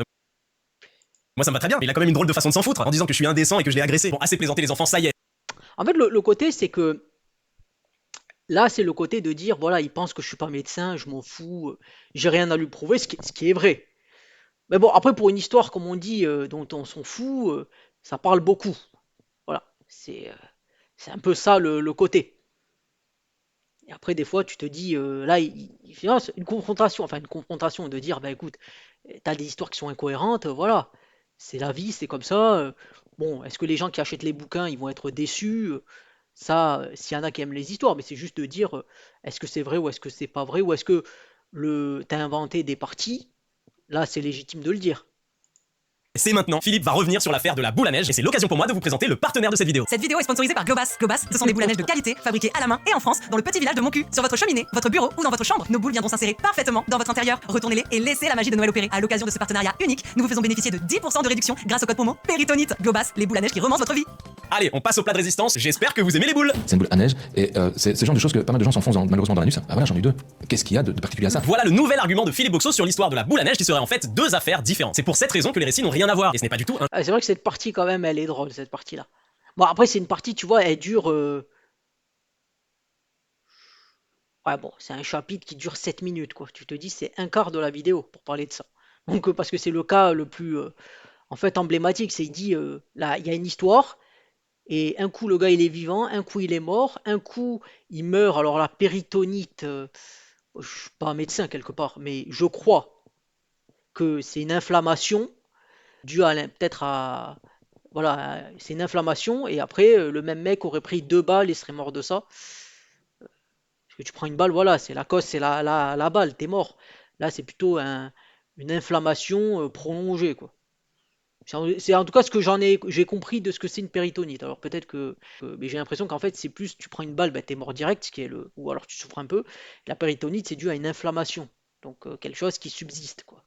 moi ça me va très bien. Il a quand même une drôle de façon de s'en foutre en disant que je suis indécent et que je l'ai agressé. Bon, assez plaisanter les enfants, ça y est. En fait, le côté, c'est que là, c'est le côté de dire, voilà, il pense que je suis pas médecin, je m'en fous, j'ai rien à lui prouver, ce qui est vrai. Mais bon, après, pour une histoire, comme on dit, dont on s'en fout, ça parle beaucoup. Voilà, c'est un peu ça le côté. Et après, des fois, tu te dis, là, il fait une confrontation de dire, bah écoute, t'as des histoires qui sont incohérentes, voilà, c'est la vie, c'est comme ça. Bon, est-ce que les gens qui achètent les bouquins, ils vont être déçus? Ça, s'il y en a qui aiment les histoires, mais c'est juste de dire, est-ce que c'est vrai ou est-ce que c'est pas vrai, ou est-ce que t'as inventé des parties? Là, c'est légitime de le dire. C'est maintenant, Philippe va revenir sur l'affaire de la boule à neige et c'est l'occasion pour moi de vous présenter le partenaire de cette vidéo. Cette vidéo est sponsorisée par Globas. Globas, ce sont des boules à neige de qualité, fabriquées à la main et en France, dans le petit village de Moncu. Sur votre cheminée, votre bureau ou dans votre chambre, nos boules viendront s'insérer parfaitement dans votre intérieur. Retournez-les et laissez la magie de Noël opérer. À l'occasion de ce partenariat unique, nous vous faisons bénéficier de 10% de réduction grâce au code promo Péritonite. Globas, les boules à neige qui romancent votre vie. Allez, on passe au plat de résistance, j'espère que vous aimez les boules. C'est une boule à neige, et c'est le genre de choses que pas mal de gens s'enfoncent malheureusement dans l'anus. Ah voilà, j'en ai eu 2. Qu'est-ce qu'il y a de particulier à ça? Voilà le nouvel argument de Philippe Boxo sur l'histoire de la boule à neige qui serait en fait deux affaires différentes. C'est pour cette raison que les récits n'ont rien à voir, et ce n'est pas du tout un... C'est vrai que cette partie, quand même, elle est drôle, cette partie-là. Bon, après, c'est une partie, tu vois, elle dure... Ouais, bon, c'est un chapitre qui dure 7 minutes, quoi. Tu te dis, c'est un quart de la vidéo pour parler de ça. Donc, parce que c'est le cas le plus, en fait, emblématique. C'est, il dit, là, il y a une histoire, et un coup, le gars, il est vivant, un coup, il est mort, un coup, il meurt. Alors, la péritonite, je suis pas un médecin, quelque part, mais je crois que c'est une inflammation due à, peut-être à... Voilà, c'est une inflammation, et après, le même mec aurait pris 2 balles et serait mort de ça. Parce que tu prends une balle, voilà, c'est la cause, c'est la balle, t'es mort. Là, c'est plutôt une inflammation prolongée, quoi. C'est en tout cas ce que j'ai compris de ce que c'est une péritonite. Alors peut-être mais j'ai l'impression qu'en fait, c'est plus, tu prends une balle, bah, t'es mort direct, ou alors tu souffres un peu. La péritonite, c'est dû à une inflammation. Donc quelque chose qui subsiste, quoi.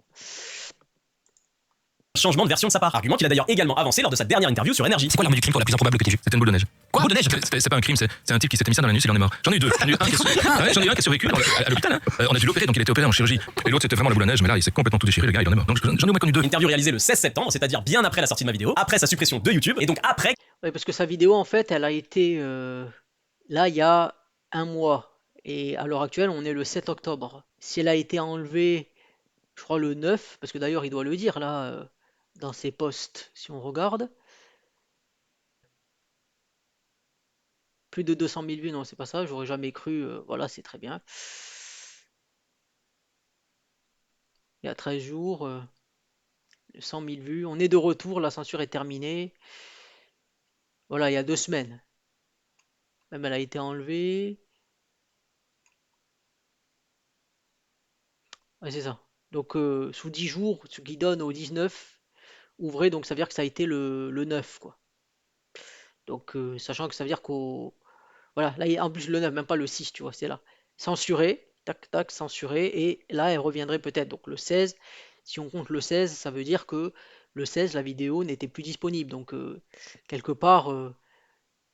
Changement de version de sa part. Argument qu'il a d'ailleurs également avancé lors de sa dernière interview sur Énergie. C'est quoi l'arme du crime, toi, la plus improbable que t'aies vue? C'était une boule de neige. Quoi? Boule de neige? C'est pas un crime, c'est un type qui s'était mis ça dans l'anus, il en est mort. J'en ai eu 2. J'en ai eu un qui a survécu à l'hôpital, hein. On a dû l'opérer, donc il était opéré en chirurgie. Et l'autre, c'était vraiment la boule de neige, mais là, il s'est complètement tout déchiré, le gars, il en est mort. Donc j'en ai au moins connu 2. Interview réalisée le 16 septembre, c'est-à-dire bien après la sortie de ma vidéo, après sa suppression de YouTube, et donc après... Oui, parce que sa vidéo, en fait, elle a été là il y a un mois. Et à l'heure actuelle, on est le 7 octobre. Si elle a été enlevée, je crois le 9, parce que d'ailleurs, il doit le dire là, dans ses posts, si on regarde. Plus de 200 000 vues, non, c'est pas ça, j'aurais jamais cru. Voilà, c'est très bien. Il y a 13 jours, 100 000 vues. On est de retour, la censure est terminée. Voilà, il y a 2 semaines. Même elle a été enlevée. Ouais, c'est ça. Donc, sous 10 jours, ce qui donne au 19, ouvrez, donc ça veut dire que ça a été le 9, quoi. Donc, sachant que ça veut dire qu'au... Voilà, là, en plus le 9, même pas le 6, tu vois, c'est là. Censuré, tac, tac, censuré, et là, elle reviendrait peut-être. Donc, le 16, si on compte le 16, ça veut dire que le 16, la vidéo n'était plus disponible. Donc, quelque part,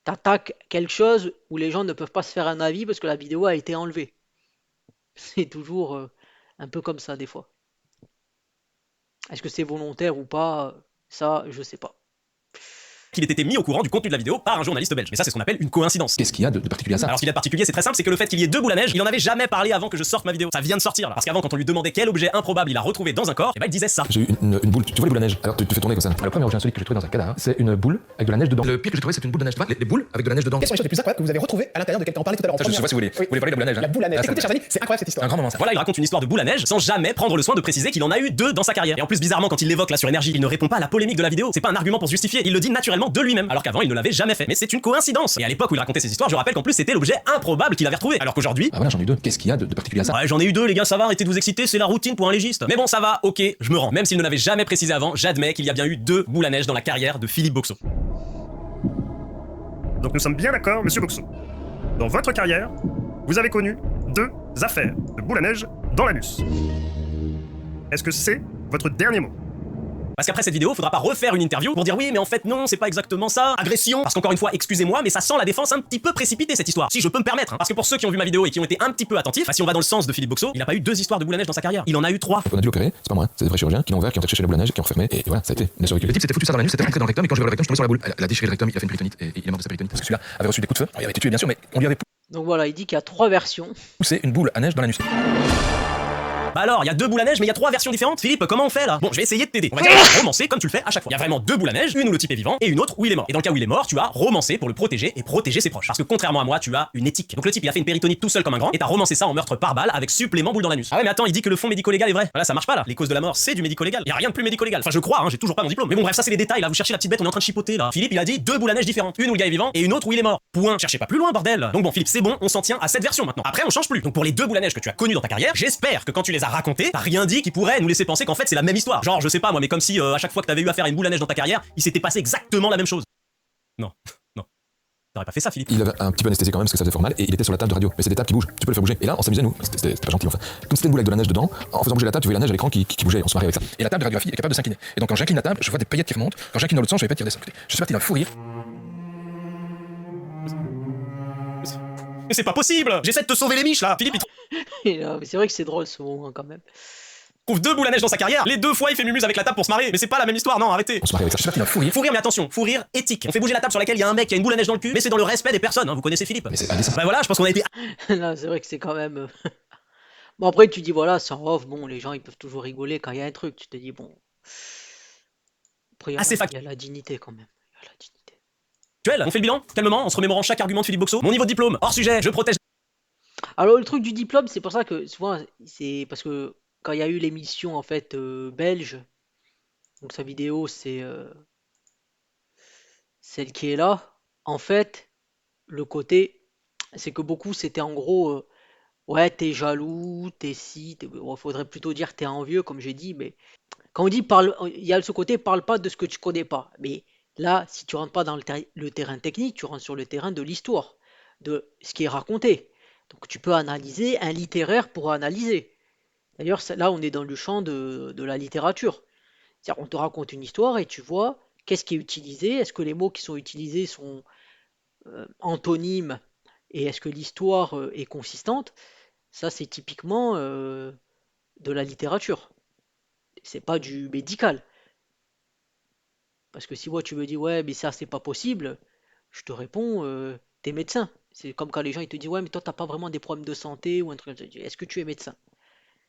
t'attaques quelque chose où les gens ne peuvent pas se faire un avis parce que la vidéo a été enlevée. C'est toujours un peu comme ça, des fois. Est-ce que c'est volontaire ou pas? Ça, je sais pas. Qu'il ait été mis au courant du contenu de la vidéo par un journaliste belge. Mais ça, c'est ce qu'on appelle une coïncidence. Qu'est-ce qu'il y a de particulier à ça? Alors, ce qu'il y a de particulier, c'est très simple, c'est que le fait qu'il y ait 2 boules à neige, il en avait jamais parlé avant que je sorte ma vidéo. Ça vient de sortir là. Parce qu'avant, quand on lui demandait quel objet improbable il a retrouvé dans un corps, et bah il disait ça. J'ai eu une boule, tu vois les boules à neige? Alors tu fais tourner comme ça. Le premier objet insolite que j'ai trouvé dans un cadavre, c'est une boule avec de la neige dedans. Le pire que j'ai trouvé, c'est une boule de neige. Tu vois, les boules avec de la neige dedans. Quelles sont les choses les plus incroyables que vous avez retrouvées à l'intérieur de quelqu'un? On parlait tout à l'heure en Ça, je sais première. pas si vous voulez. Oui. Vous voulez parler de la boule à neige? La boule à neige. Ah, Écoutez, chers amis, c'est incroyable cette c'est un histoire. grand moment ça. Voilà, il raconte une histoire de boule à neige sans jamais prendre le soin de préciser qu'il en a eu 2 dans sa carrière. Et en plus, bizarrement, quand il l'évoque là sur Énergie, il ne répond pas à la polémique de la vidéo. C'est pas un argument pour se justifier. Il le dit naturellement de lui-même. Alors qu'avant, il ne l'avait jamais fait. Mais c'est une coïncidence. Et à l'époque où il racontait ces histoires, je rappelle qu'en plus c'était l'objet improbable qu'il avait retrouvé. Alors qu'aujourd'hui, Ah voilà, j'en ai eu 2. Qu'est-ce qu'il y a de particulier à ça? ouais, j'en ai eu 2, les gars, ça va, arrêtez de vous exciter, c'est la routine pour un légiste. Mais bon, ça va, ok, je me rends. Même s'il ne l'avait jamais précisé avant, j'admets qu'il y a bien eu 2 boules à neige dans la carrière de Philippe Boxo. Donc nous sommes bien d'accord, monsieur Boxo. Dans votre carrière, vous avez connu 2 affaires de boule à neige dans l'anus. Est-ce que c'est votre dernier mot? Parce qu'après cette vidéo, faudra pas refaire une interview pour dire oui, mais en fait non, c'est pas exactement ça. Agression. Parce qu'encore une fois, excusez-moi, mais ça sent la défense un petit peu précipitée cette histoire. Si je peux me permettre. Parce que pour ceux qui ont vu ma vidéo et qui ont été un petit peu attentifs, bah, si on va dans le sens de Philippe Boxo, il a pas eu 2 histoires de boule à neige dans sa carrière. Il en a eu 3. On a dû l'opérer, c'est pas moi, c'est des vrais chirurgiens qui l'ont ouvert, qui ont cherché la boule à neige, qui ont refermé, et voilà, ça a été bien survécu. Le type s'était foutu ça dans la nuit, c'était rentré dans le rectum, et quand j'ai ouvert le rectum, je suis tombé sur la boule. Elle a déchiré le rectum, il a fait une péritonite, et il est mort de sa péritonite. Parce que celui-là avait reçu des coups de feu, alors, il avait été tué bien sûr, mais on lui avait Donc voilà, il dit qu'il y a 3 versions. poussé une boule à neige dans l'anus. Bah alors, il y a 2 boules à neige, mais il y a 3 versions différentes. Philippe, comment on fait là? Bon, je vais essayer de t'aider. On va dire romancer comme tu le fais à chaque fois. Il y a vraiment 2 boules à neige, une où le type est vivant et une autre où il est mort. Et dans le cas où il est mort, tu as romancé pour le protéger et protéger ses proches. Parce que contrairement à moi, tu as une éthique. Donc le type il a fait une péritonite tout seul comme un grand et t'as romancé ça en meurtre par balle avec supplément boule dans l'anus. Ah ouais, mais attends, il dit que le fond médico-légal est vrai. Voilà, ça marche pas là. Les causes de la mort, c'est du médico-légal. Y a rien de plus médico-légal. Enfin, je crois, hein, j'ai toujours pas mon diplôme. Mais bon, bref, ça c'est les détails là. Vous cherchez la petite bête, on est en train de chipoter là. Philippe, il a dit 2 boules à neige différentes. Une où le gars est vivant et une autre où il est mort. Point. Cherchez pas plus loin, bordel. Donc bon, Philippe, c'est bon, on s'en tient à cette version maintenant. Après, on change plus. Donc pour les 2 boules à neige que tu as connues dans ta carrière, j'espère que quand tu les as racontées, t'as rien dit qui pourrait nous laisser penser qu'en fait c'est la même histoire. Genre, je sais pas moi, mais comme si à chaque fois que t'avais eu affaire à une boule à neige dans ta carrière, il s'était passé exactement la même chose. Non, non. T'aurais pas fait ça, Philippe. Il avait un petit peu anesthésié quand même parce que ça faisait fort mal, et il était sur la table de radio. Mais c'est des tables qui bougent, tu peux le faire bouger. Et là, on s'amusait nous, c'était pas gentil enfin. Comme c'était une boule avec de la neige dedans, en faisant bouger la table, tu voyais la neige à l'écran qui bougeait, on se marrait avec ça. Et la table de radiographie est capable de s'incliner. Et donc quand j'incline la table, je vois des paillettes qui remontent. Quand j'incline dans l'autre sens, je vois des paillettes qui redescendent. Je suis parti dans le fou rire. Mais c'est pas possible. J'essaie de te sauver les miches là. Philippe, il Et, mais c'est vrai que c'est drôle ce moment quand même. trouve 2 boules à neige dans sa carrière. Les 2 fois, il fait mumuse avec la table pour se marrer. Mais c'est pas la même histoire, non, arrêtez. On se marrait avec ça. Je suis parti dans le fou rire. Fou rire, mais attention, fou rire éthique. On fait bouger la table sur laquelle il y a un mec qui a une boule à neige dans le cul, mais c'est dans le respect des personnes, hein. Vous connaissez Philippe. Mais c'est indécent. Bah voilà, je pense qu'on a été Non, c'est vrai que c'est quand même. Bon, après, tu dis voilà, c'est en off. Bon, les gens ils peuvent toujours rigoler quand il y a un truc. Tu te dis bon. Après, assez il y a la dignité quand même. Il y a la dignité. factuel. On fait le bilan, calmement, en se remémorant chaque argument de Philippe Boxo. Mon niveau de diplôme, hors sujet, je protège. Alors, le truc du diplôme, c'est pour ça que souvent, c'est parce que quand il y a eu l'émission en fait belge, donc sa vidéo, c'est celle qui est là. En fait, le côté, c'est que beaucoup, c'était en gros, ouais, t'es jaloux, t'es si, bon, faudrait plutôt dire t'es envieux, comme j'ai dit, mais quand on dit parle, il y a ce côté parle pas de ce que tu connais pas. Mais là, si tu rentres pas dans le terrain technique, tu rentres sur le terrain de l'histoire, de ce qui est raconté. Donc tu peux analyser un littéraire pour analyser. D'ailleurs, là, on est dans le champ de la littérature. C'est-à-dire, on te raconte une histoire et tu vois qu'est-ce qui est utilisé, est-ce que les mots qui sont utilisés sont antonymes et est-ce que l'histoire est consistante. Ça, c'est typiquement de la littérature. C'est pas du médical. Parce que si moi tu me dis ouais mais ça c'est pas possible, je te réponds t'es médecin. C'est comme quand les gens ils te disent ouais mais toi t'as pas vraiment des problèmes de santé ou un truc comme ça. Est-ce que tu es médecin?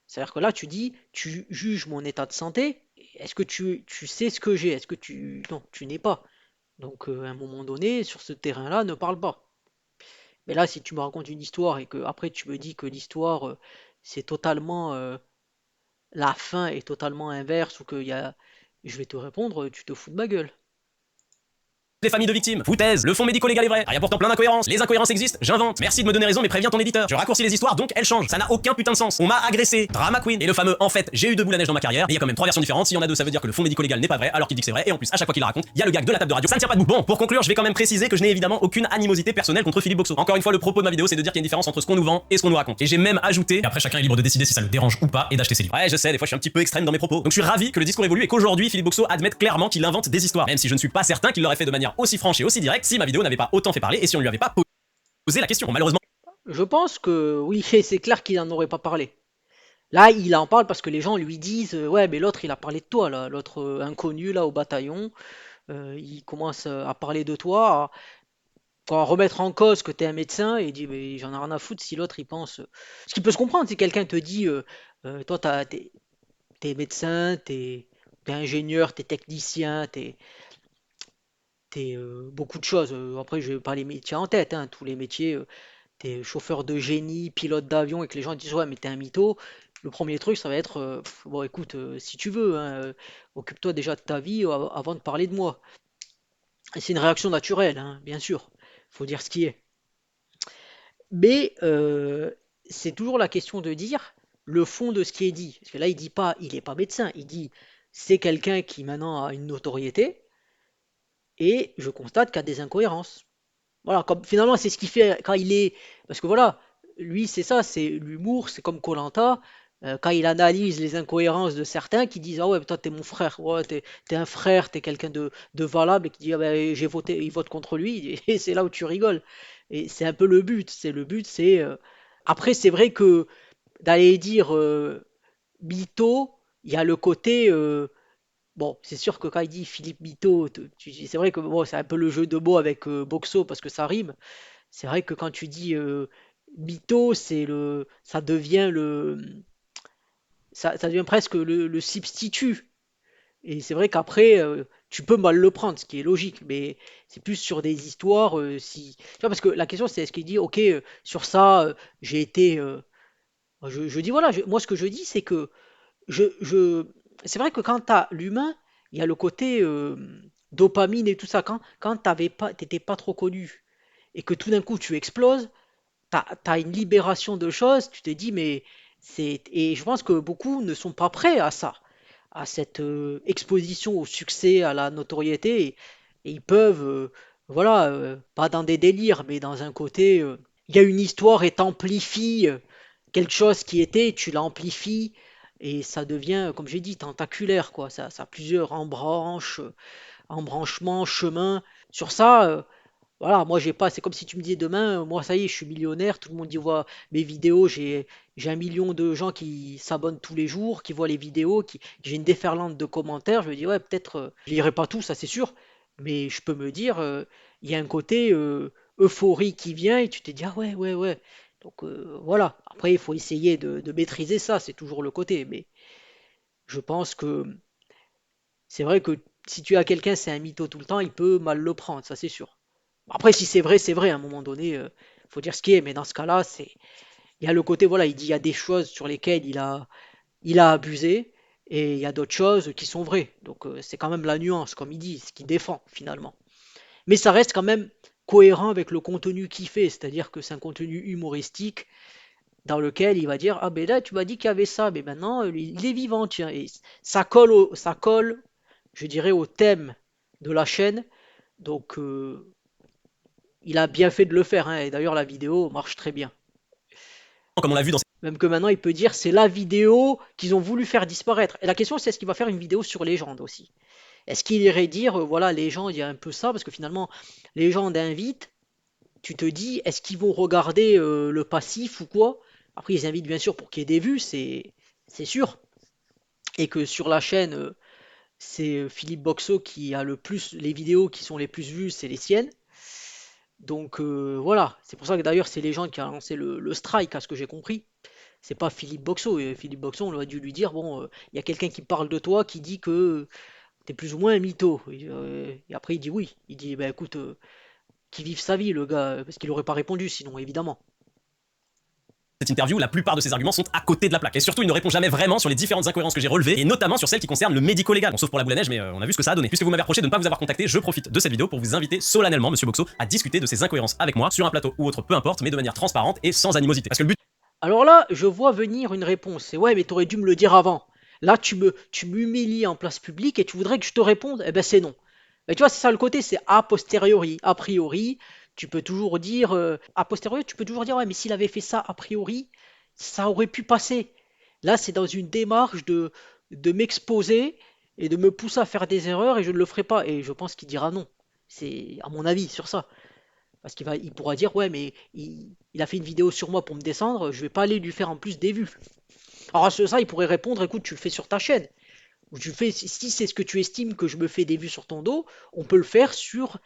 C'est-à-dire que là tu dis tu juges mon état de santé. Est-ce que tu sais ce que j'ai? Est-ce que tu non tu n'es pas. Donc à un moment donné sur ce terrain-là ne parle pas. Mais là si tu me racontes une histoire et que après tu me dis que l'histoire c'est totalement la fin est totalement inverse ou qu'il y a je vais te répondre, tu te fous de ma gueule. Les familles de victimes, foutaise, le fond médico-légal est vrai, il y a pourtant plein d'incohérences, les incohérences existent, j'invente, merci de me donner raison mais préviens ton éditeur, je raccourcis les histoires donc elles changent, ça n'a aucun putain de sens, on m'a agressé, drama queen, et le fameux en fait j'ai eu 2 boules à neige dans ma carrière, et il y a quand même 3 versions différentes, s'il y en a 2 ça veut dire que le fond médico-légal n'est pas vrai alors qu'il dit que c'est vrai, et en plus à chaque fois qu'il la raconte, il y a le gag de la table de radio, ça ne tient pas debout. Bon, pour conclure, je vais quand même préciser que je n'ai évidemment aucune animosité personnelle contre Philippe Boxo. Encore une fois, le propos de ma vidéo c'est de dire qu'il y a une différence entre ce qu'on nous vend et ce qu'on nous raconte. Et j'ai même ajouté, et après chacun est libre de décider si ça le dérange ou pas et d'acheter ses livres. Ouais, je sais, des fois je suis un petit peu extrême dans mes propos. Donc je suis ravi que le discours évolue et qu'aujourd'hui Philippe Boxo admette clairement qu'il invente des histoires, même si je ne suis pas certain qu'il l'aurait fait de manière aussi franche et aussi directe si ma vidéo n'avait pas autant fait parler et si on lui avait pas posé la question. Bon, malheureusement, Je pense que oui, c'est clair qu'il n'en aurait pas parlé. Là, il en parle parce que les gens lui disent ouais, mais l'autre il a parlé de toi, là, l'autre inconnu là au bataillon, il commence à parler de toi, à remettre en cause que t'es un médecin et il dit mais j'en ai rien à foutre si l'autre il pense. Ce qui peut se comprendre, si quelqu'un te dit toi t'es médecin, t'es ingénieur, t'es technicien, t'es beaucoup de choses. Après, je n'ai pas les métiers en tête, hein, tous les métiers. T'es chauffeur de génie, pilote d'avion, et que les gens disent ouais, mais t'es un mytho. Le premier truc, ça va être bon, écoute, si tu veux, hein, occupe-toi déjà de ta vie avant de parler de moi. Et c'est une réaction naturelle, hein, bien sûr. Faut dire ce qui est. Mais c'est toujours la question de dire le fond de ce qui est dit. Parce que là, il dit pas, il n'est pas médecin. Il dit c'est quelqu'un qui maintenant a une notoriété et je constate qu'il y a des incohérences. Voilà, comme finalement c'est ce qu'il fait quand il est. Parce que voilà, lui c'est ça, c'est l'humour, c'est comme koh quand il analyse les incohérences de certains qui disent ah ouais mais toi t'es mon frère, ouais, t'es un frère, t'es quelqu'un de valable et qui dit ah ben j'ai voté, il vote contre lui et c'est là où tu rigoles. Et c'est un peu le but, c'est après c'est vrai que d'aller dire mytho, il y a le côté bon, c'est sûr que quand il dit Philippe Mytho, c'est vrai que bon, c'est un peu le jeu de mots avec Boxo parce que ça rime. C'est vrai que quand tu dis mytho, ça devient ça devient presque le substitut. Et c'est vrai qu'après, tu peux mal le prendre, ce qui est logique, mais c'est plus sur des histoires, si... Tu vois, parce que la question c'est est-ce qu'il dit, ok, sur ça, j'ai été... je dis, voilà, moi ce que je dis, c'est que c'est vrai que quand tu as l'humain, il y a le côté dopamine et tout ça. Quand t'étais pas trop connu et que tout d'un coup tu exploses, t'as une libération de choses, tu te dis, mais c'est. Et je pense que beaucoup ne sont pas prêts à ça, à cette exposition au succès, à la notoriété, et ils peuvent, voilà, pas dans des délires, mais dans un côté, il y a une histoire et t'amplifies quelque chose qui était, tu l'amplifies, et ça devient, comme j'ai dit, tentaculaire, quoi. Ça a plusieurs embranchements, chemins. Sur ça, voilà, moi j'ai pas, c'est comme si tu me disais demain, moi ça y est, je suis millionnaire, tout le monde y voit mes vidéos, j'ai 1 million de gens qui s'abonnent tous les jours, qui voient les vidéos, j'ai une déferlante de commentaires, je me dis ouais, peut-être, je lirai pas tout, ça c'est sûr, mais je peux me dire, il y a un côté euphorie qui vient et tu te dis ah ouais, ouais, ouais. Donc voilà, après il faut essayer de maîtriser ça, c'est toujours le côté, mais je pense que c'est vrai que si tu as quelqu'un, c'est un mytho tout le temps, il peut mal le prendre, ça c'est sûr. Après, si c'est vrai, à un moment donné, faut dire ce qui est, mais dans ce cas-là, il y a le côté, voilà, il dit il y a des choses sur lesquelles il a abusé, et il y a d'autres choses qui sont vraies. Donc c'est quand même la nuance, comme il dit, ce qu'il défend finalement. Mais ça reste quand même cohérent avec le contenu qu'il fait, c'est-à-dire que c'est un contenu humoristique dans lequel il va dire ah ben là tu m'as dit qu'il y avait ça, mais maintenant il est vivant, tiens, et ça colle, je dirais, au thème de la chaîne. Donc il a bien fait de le faire, hein, et d'ailleurs la vidéo marche très bien. Comme on l'a vu dans Même que maintenant il peut dire c'est la vidéo qu'ils ont voulu faire disparaître. Et la question c'est est-ce qu'il va faire une vidéo sur Légende aussi? Est-ce qu'il irait dire voilà Légende il y a un peu ça parce que finalement Légende invite, tu te dis est-ce qu'ils vont regarder le passif ou quoi? Après ils invitent bien sûr pour qu'il y ait des vues, c'est sûr. Et que sur la chaîne c'est Philippe Boxo qui a le plus les vidéos qui sont les plus vues, c'est les siennes. Donc voilà, c'est pour ça que d'ailleurs c'est Légende qui a lancé le strike à ce que j'ai compris. C'est pas Philippe Boxo. Et Philippe Boxo, on aurait dû lui dire bon, il y a quelqu'un qui parle de toi, qui dit que t'es plus ou moins un mytho. Et après il dit oui. Il dit ben écoute, qu'il vive sa vie le gars, parce qu'il aurait pas répondu sinon évidemment. cette interview, la plupart de ces arguments sont à côté de la plaque. Et surtout, il ne répond jamais vraiment sur les différentes incohérences que j'ai relevées, et notamment sur celles qui concernent le médico-légal. Bon, sauf pour la boule à neige, mais on a vu ce que ça a donné. Puisque vous m'avez reproché de ne pas vous avoir contacté, je profite de cette vidéo pour vous inviter solennellement, monsieur Boxo, à discuter de ces incohérences avec moi, sur un plateau ou autre, peu importe, mais de manière transparente et sans animosité. Parce que le but... Alors là, je vois venir une réponse. C'est ouais, mais t'aurais dû me le dire avant. Là, tu m'humilies en place publique et tu voudrais que je te réponde? Eh ben c'est non. Mais tu vois, c'est ça le côté, c'est a posteriori. A priori, tu peux toujours dire, a posteriori, tu peux toujours dire, ouais, mais s'il avait fait ça a priori, ça aurait pu passer. Là, c'est dans une démarche de m'exposer et de me pousser à faire des erreurs et je ne le ferai pas. Et je pense qu'il dira non. C'est à mon avis sur ça. Parce il pourra dire, ouais, mais il a fait une vidéo sur moi pour me descendre, je vais pas aller lui faire en plus des vues. Alors à ça, il pourrait répondre, écoute, tu le fais sur ta chaîne. Ou tu le fais, si c'est ce que tu estimes que je me fais des vues sur ton dos, on peut le faire sur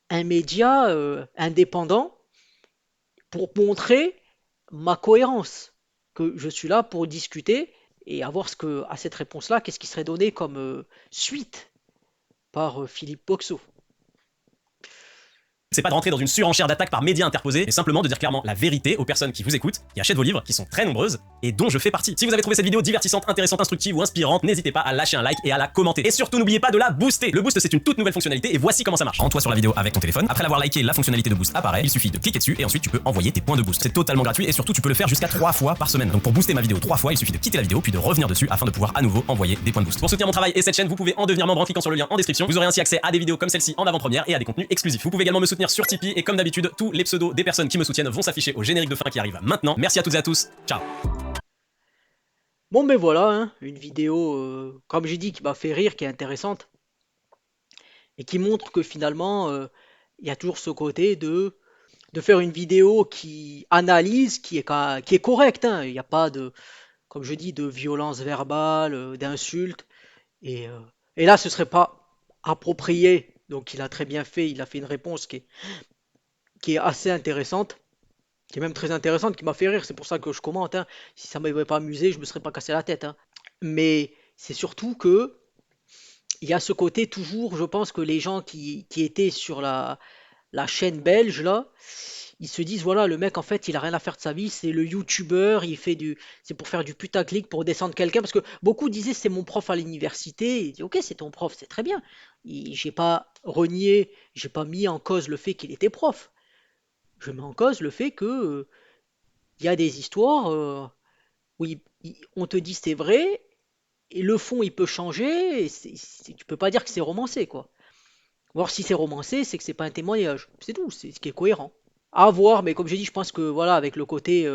un média indépendant pour montrer ma cohérence. Que je suis là pour discuter et avoir à cette réponse-là, qu'est-ce qui serait donné comme suite par Philippe Boxo. C'est pas de rentrer dans une surenchère d'attaques par médias interposés, mais simplement de dire clairement la vérité aux personnes qui vous écoutent, qui achètent vos livres, qui sont très nombreuses, et dont je fais partie. Si vous avez trouvé cette vidéo divertissante, intéressante, instructive ou inspirante, n'hésitez pas à lâcher un like et à la commenter. Et surtout, n'oubliez pas de la booster. Le boost, c'est une toute nouvelle fonctionnalité, et voici comment ça marche. Rends-toi sur la vidéo avec ton téléphone. Après l'avoir liké, la fonctionnalité de boost apparaît. Il suffit de cliquer dessus, et ensuite tu peux envoyer tes points de boost. C'est totalement gratuit, et surtout tu peux le faire jusqu'à 3 fois par semaine. Donc pour booster ma vidéo 3 fois, il suffit de quitter la vidéo, puis de revenir dessus afin de pouvoir à nouveau envoyer des points de boost. Pour soutenir mon travail et cette chaîne, vous pouvez en devenir membre en cliquant sur le lien en description. Vous aurez ainsi accès à des vidéos comme celle-ci en avant-première et à des contenus exclusifs. Vous pouvez également me soutenir sur Tipeee, et comme d'habitude, tous les pseudos des personnes qui me soutiennent vont s'afficher au générique de fin qui arrive maintenant. Merci à toutes et à tous. Ciao. Bon, mais voilà, hein, une vidéo, comme j'ai dit, qui m'a fait rire, qui est intéressante, et qui montre que finalement, il y a toujours ce côté de faire une vidéo qui analyse, qui est correcte, hein. Il n'y a pas de, comme je dis, de violence verbale, d'insultes. Et, euh, et là, ce serait pas approprié. Donc, il a très bien fait. Il a fait une réponse qui est assez intéressante, qui est même très intéressante, qui m'a fait rire. C'est pour ça que je commente, hein. Si ça m'avait pas amusé, je me serais pas cassé la tête, hein. Mais c'est surtout que il y a ce côté toujours, je pense que les gens qui étaient sur la chaîne belge là, ils se disent voilà, le mec en fait il a rien à faire de sa vie, c'est le youtubeur, c'est pour faire du putaclic, pour descendre quelqu'un, parce que beaucoup disaient c'est mon prof à l'université. Il dit ok, c'est ton prof, c'est très bien. J'ai pas renié, j'ai pas mis en cause le fait qu'il était prof. Je mets en cause le fait que il y a des histoires où on te dit c'est vrai et le fond il peut changer. Et tu peux pas dire que c'est romancé quoi. Ou alors si c'est romancé, c'est que c'est pas un témoignage. C'est tout, c'est ce qui est cohérent. À voir, mais comme j'ai dit, je pense que voilà, avec le côté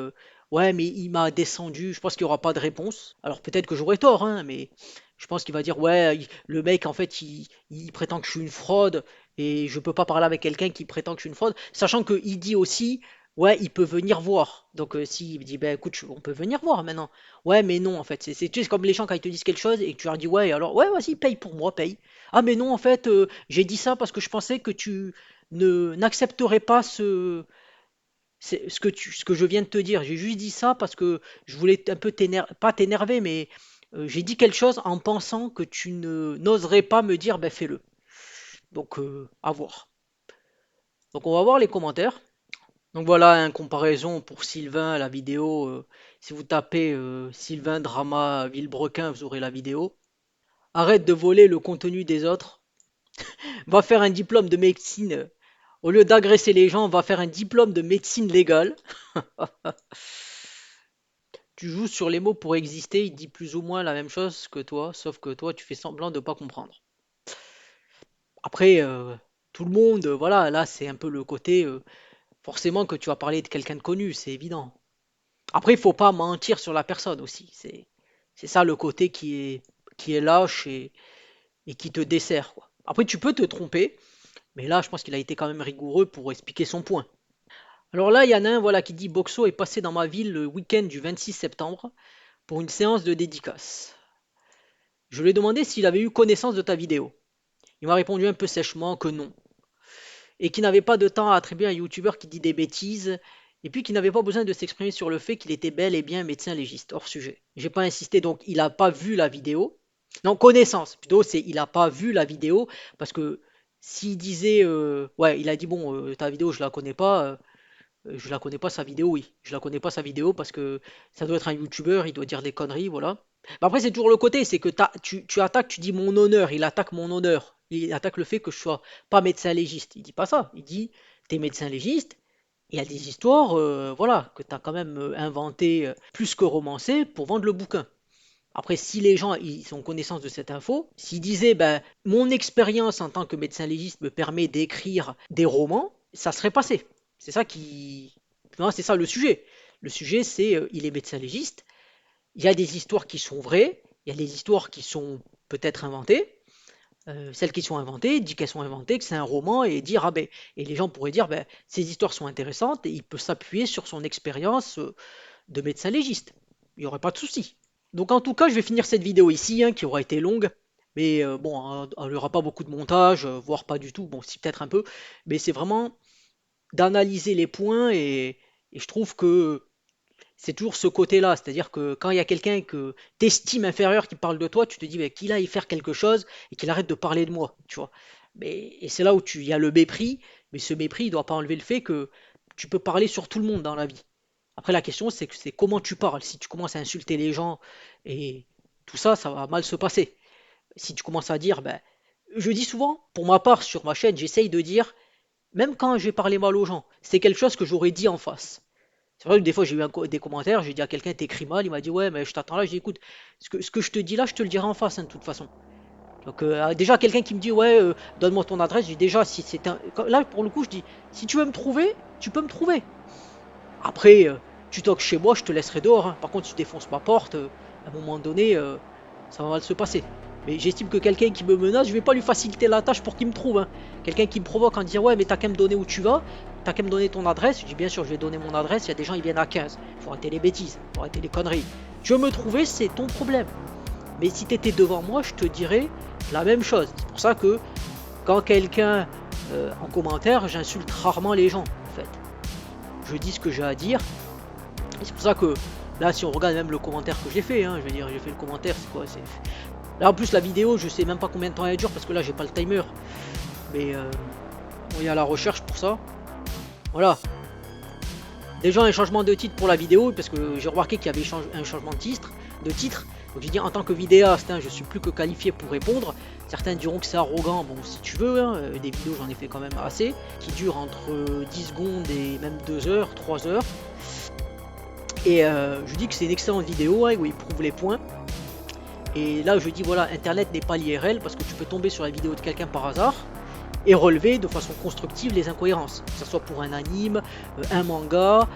ouais, mais il m'a descendu, je pense qu'il n'y aura pas de réponse. Alors peut-être que j'aurai tort, hein, mais je pense qu'il va dire ouais, le mec en fait il prétend que je suis une fraude et je peux pas parler avec quelqu'un qui prétend que je suis une fraude, sachant qu'il dit aussi ouais, il peut venir voir. Donc s'il dit ben écoute, on peut venir voir maintenant. Ouais, mais non en fait, tu sais, c'est comme les gens quand ils te disent quelque chose et que tu leur dis ouais, alors ouais, vas-y, paye pour moi, paye. Ah mais non en fait, j'ai dit ça parce que je pensais que tu ne n'accepterais pas c'est ce que je viens de te dire. J'ai juste dit ça parce que je voulais un peu pas t'énerver, mais j'ai dit quelque chose en pensant que tu ne n'oserais pas me dire, ben fais-le. Donc, à voir. Donc, on va voir les commentaires. Donc voilà, une comparaison pour Sylvain, la vidéo. Si vous tapez Sylvain Drama Villebrequin, vous aurez la vidéo. Arrête de voler le contenu des autres. Va faire un diplôme de médecine. Au lieu d'agresser les gens, va faire un diplôme de médecine légale. Tu joues sur les mots pour exister, il dit plus ou moins la même chose que toi, sauf que toi, tu fais semblant de pas comprendre. Après, tout le monde, voilà, là, c'est un peu le côté, forcément que tu vas parler de quelqu'un de connu, c'est évident. Après, il faut pas mentir sur la personne aussi. C'est ça le côté qui est lâche et qui te dessert, quoi. Après, tu peux te tromper, mais là, je pense qu'il a été quand même rigoureux pour expliquer son point. Alors là, il y en a un voilà, qui dit Boxo est passé dans ma ville le week-end du 26 septembre pour une séance de dédicace. Je lui ai demandé s'il avait eu connaissance de ta vidéo. Il m'a répondu un peu sèchement que non, et qu'il n'avait pas de temps à attribuer à un youtubeur qui dit des bêtises, et puis qu'il n'avait pas besoin de s'exprimer sur le fait qu'il était bel et bien médecin légiste, hors sujet. J'ai pas insisté, donc il n'a pas vu la vidéo. Non, connaissance, plutôt, c'est il n'a pas vu la vidéo, parce que s'il disait, ouais, il a dit, bon, ta vidéo, je la connais pas sa vidéo, oui. Je la connais pas sa vidéo parce que ça doit être un youtubeur, il doit dire des conneries, voilà. Bah après, c'est toujours le côté, c'est que tu attaques, tu dis mon honneur, il attaque mon honneur. Il attaque le fait que je sois pas médecin légiste. Il dit pas ça. Il dit, t'es médecin légiste, il y a des histoires, voilà, que t'as quand même inventé plus que romancé pour vendre le bouquin. Après, si les gens ils ont connaissance de cette info, s'ils disaient, ben, mon expérience en tant que médecin légiste me permet d'écrire des romans, ça serait passé. C'est ça qui. Non, c'est ça le sujet. Le sujet, c'est il est médecin légiste. Il y a des histoires qui sont vraies, il y a des histoires qui sont peut-être inventées. Celles qui sont inventées, il dit qu'elles sont inventées, que c'est un roman, et dire ah ben, et les gens pourraient dire ben, ces histoires sont intéressantes, et il peut s'appuyer sur son expérience de médecin légiste. Il n'y aurait pas de souci. Donc en tout cas, je vais finir cette vidéo ici, hein, qui aura été longue. Mais bon, hein, il n'y aura pas beaucoup de montage, voire pas du tout. Bon, si peut-être un peu. Mais c'est vraiment d'analyser les points et je trouve que c'est toujours ce côté-là. C'est-à-dire que quand il y a quelqu'un que t'estimes inférieur qui parle de toi, tu te dis bah, qu'il aille faire quelque chose et qu'il arrête de parler de moi. Tu vois. Et c'est là où il y a le mépris. Mais ce mépris, il ne doit pas enlever le fait que tu peux parler sur tout le monde dans la vie. Après, la question, c'est comment tu parles. Si tu commences à insulter les gens et tout ça, ça va mal se passer. Si tu commences à dire, ben, je dis souvent, pour ma part, sur ma chaîne, j'essaye de dire, même quand je vais parler mal aux gens, c'est quelque chose que j'aurais dit en face. C'est vrai que des fois, j'ai eu des commentaires, j'ai dit à quelqu'un, t'écris mal, il m'a dit, ouais, mais je t'attends là, j'ai dit, écoute, ce que je te dis là, je te le dirai en face, hein, de toute façon. Donc, déjà, quelqu'un qui me dit, ouais, donne-moi ton adresse, je dis déjà, si c'est un. Là, pour le coup, je dis, si tu veux me trouver, tu peux me trouver. Après, tu toques chez moi, je te laisserai dehors, hein. Par contre, si tu défonces ma porte, à un moment donné, ça va mal se passer. Mais j'estime que quelqu'un qui me menace, je vais pas lui faciliter la tâche pour qu'il me trouve. Hein. Quelqu'un qui me provoque en disant ouais mais t'as qu'à me donner où tu vas, t'as qu'à me donner ton adresse. Je dis bien sûr je vais donner mon adresse, il y a des gens ils viennent à 15. Faut arrêter les bêtises, faut arrêter les conneries. Tu veux me trouver, c'est ton problème. Mais si t'étais devant moi, je te dirais la même chose. C'est pour ça que quand quelqu'un en commentaire, j'insulte rarement les gens en fait. Je dis ce que j'ai à dire. Et c'est pour ça que là si on regarde même le commentaire que j'ai fait, hein, je veux dire j'ai fait le commentaire, c'est quoi, c'est... Là en plus la vidéo je sais même pas combien de temps elle dure parce que là j'ai pas le timer. Mais on y a la recherche pour ça. Voilà. Déjà un changement de titre pour la vidéo parce que j'ai remarqué qu'il y avait un changement de titre. Donc j'ai dit en tant que vidéaste, hein, je suis plus que qualifié pour répondre. Certains diront que c'est arrogant, bon si tu veux, hein, des vidéos j'en ai fait quand même assez, qui durent entre 10 secondes et même 2 heures, 3 heures. Et je dis que c'est une excellente vidéo hein, où il prouve les points. Et là je dis voilà, internet n'est pas l'IRL parce que tu peux tomber sur la vidéo de quelqu'un par hasard et relever de façon constructive les incohérences. Que ce soit pour un anime, un manga,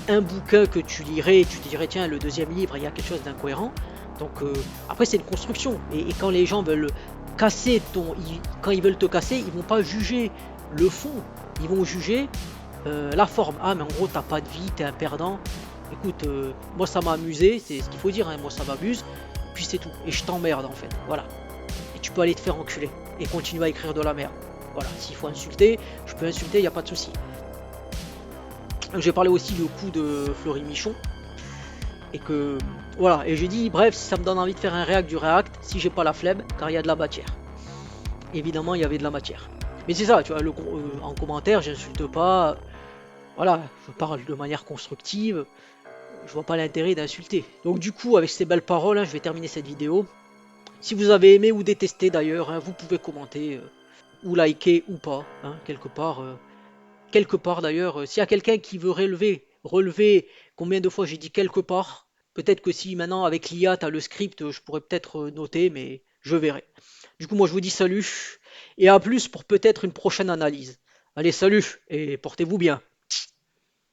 un bouquin que tu lirais et tu te dirais tiens le deuxième livre il y a quelque chose d'incohérent. Donc après c'est une construction et quand les gens veulent casser quand ils veulent te casser, ils vont pas juger le fond, ils vont juger la forme. Ah mais en gros t'as pas de vie, t'es un perdant. Écoute, moi ça m'a amusé, c'est ce qu'il faut dire, hein, moi ça m'amuse. Puis c'est tout, et je t'emmerde en fait, voilà. Et tu peux aller te faire enculer, et continuer à écrire de la merde. Voilà, s'il faut insulter, je peux insulter, il n'y a pas de souci. J'ai parlé aussi du coup de Fleury Michon, et que, voilà, et j'ai dit, bref, si ça me donne envie de faire un react du react, si j'ai pas la flemme, car il y a de la matière. Évidemment, il y avait de la matière. Mais c'est ça, tu vois, en commentaire, j'insulte pas, voilà, je parle de manière constructive, je vois pas l'intérêt d'insulter. Donc du coup, avec ces belles paroles, hein, je vais terminer cette vidéo. Si vous avez aimé ou détesté d'ailleurs, hein, vous pouvez commenter ou liker ou pas, hein, quelque part d'ailleurs. S'il y a quelqu'un qui veut relever combien de fois j'ai dit quelque part, peut-être que si maintenant avec l'IA tu as le script, je pourrais peut-être noter, mais je verrai. Du coup, moi je vous dis salut et à plus pour peut-être une prochaine analyse. Allez, salut et portez-vous bien.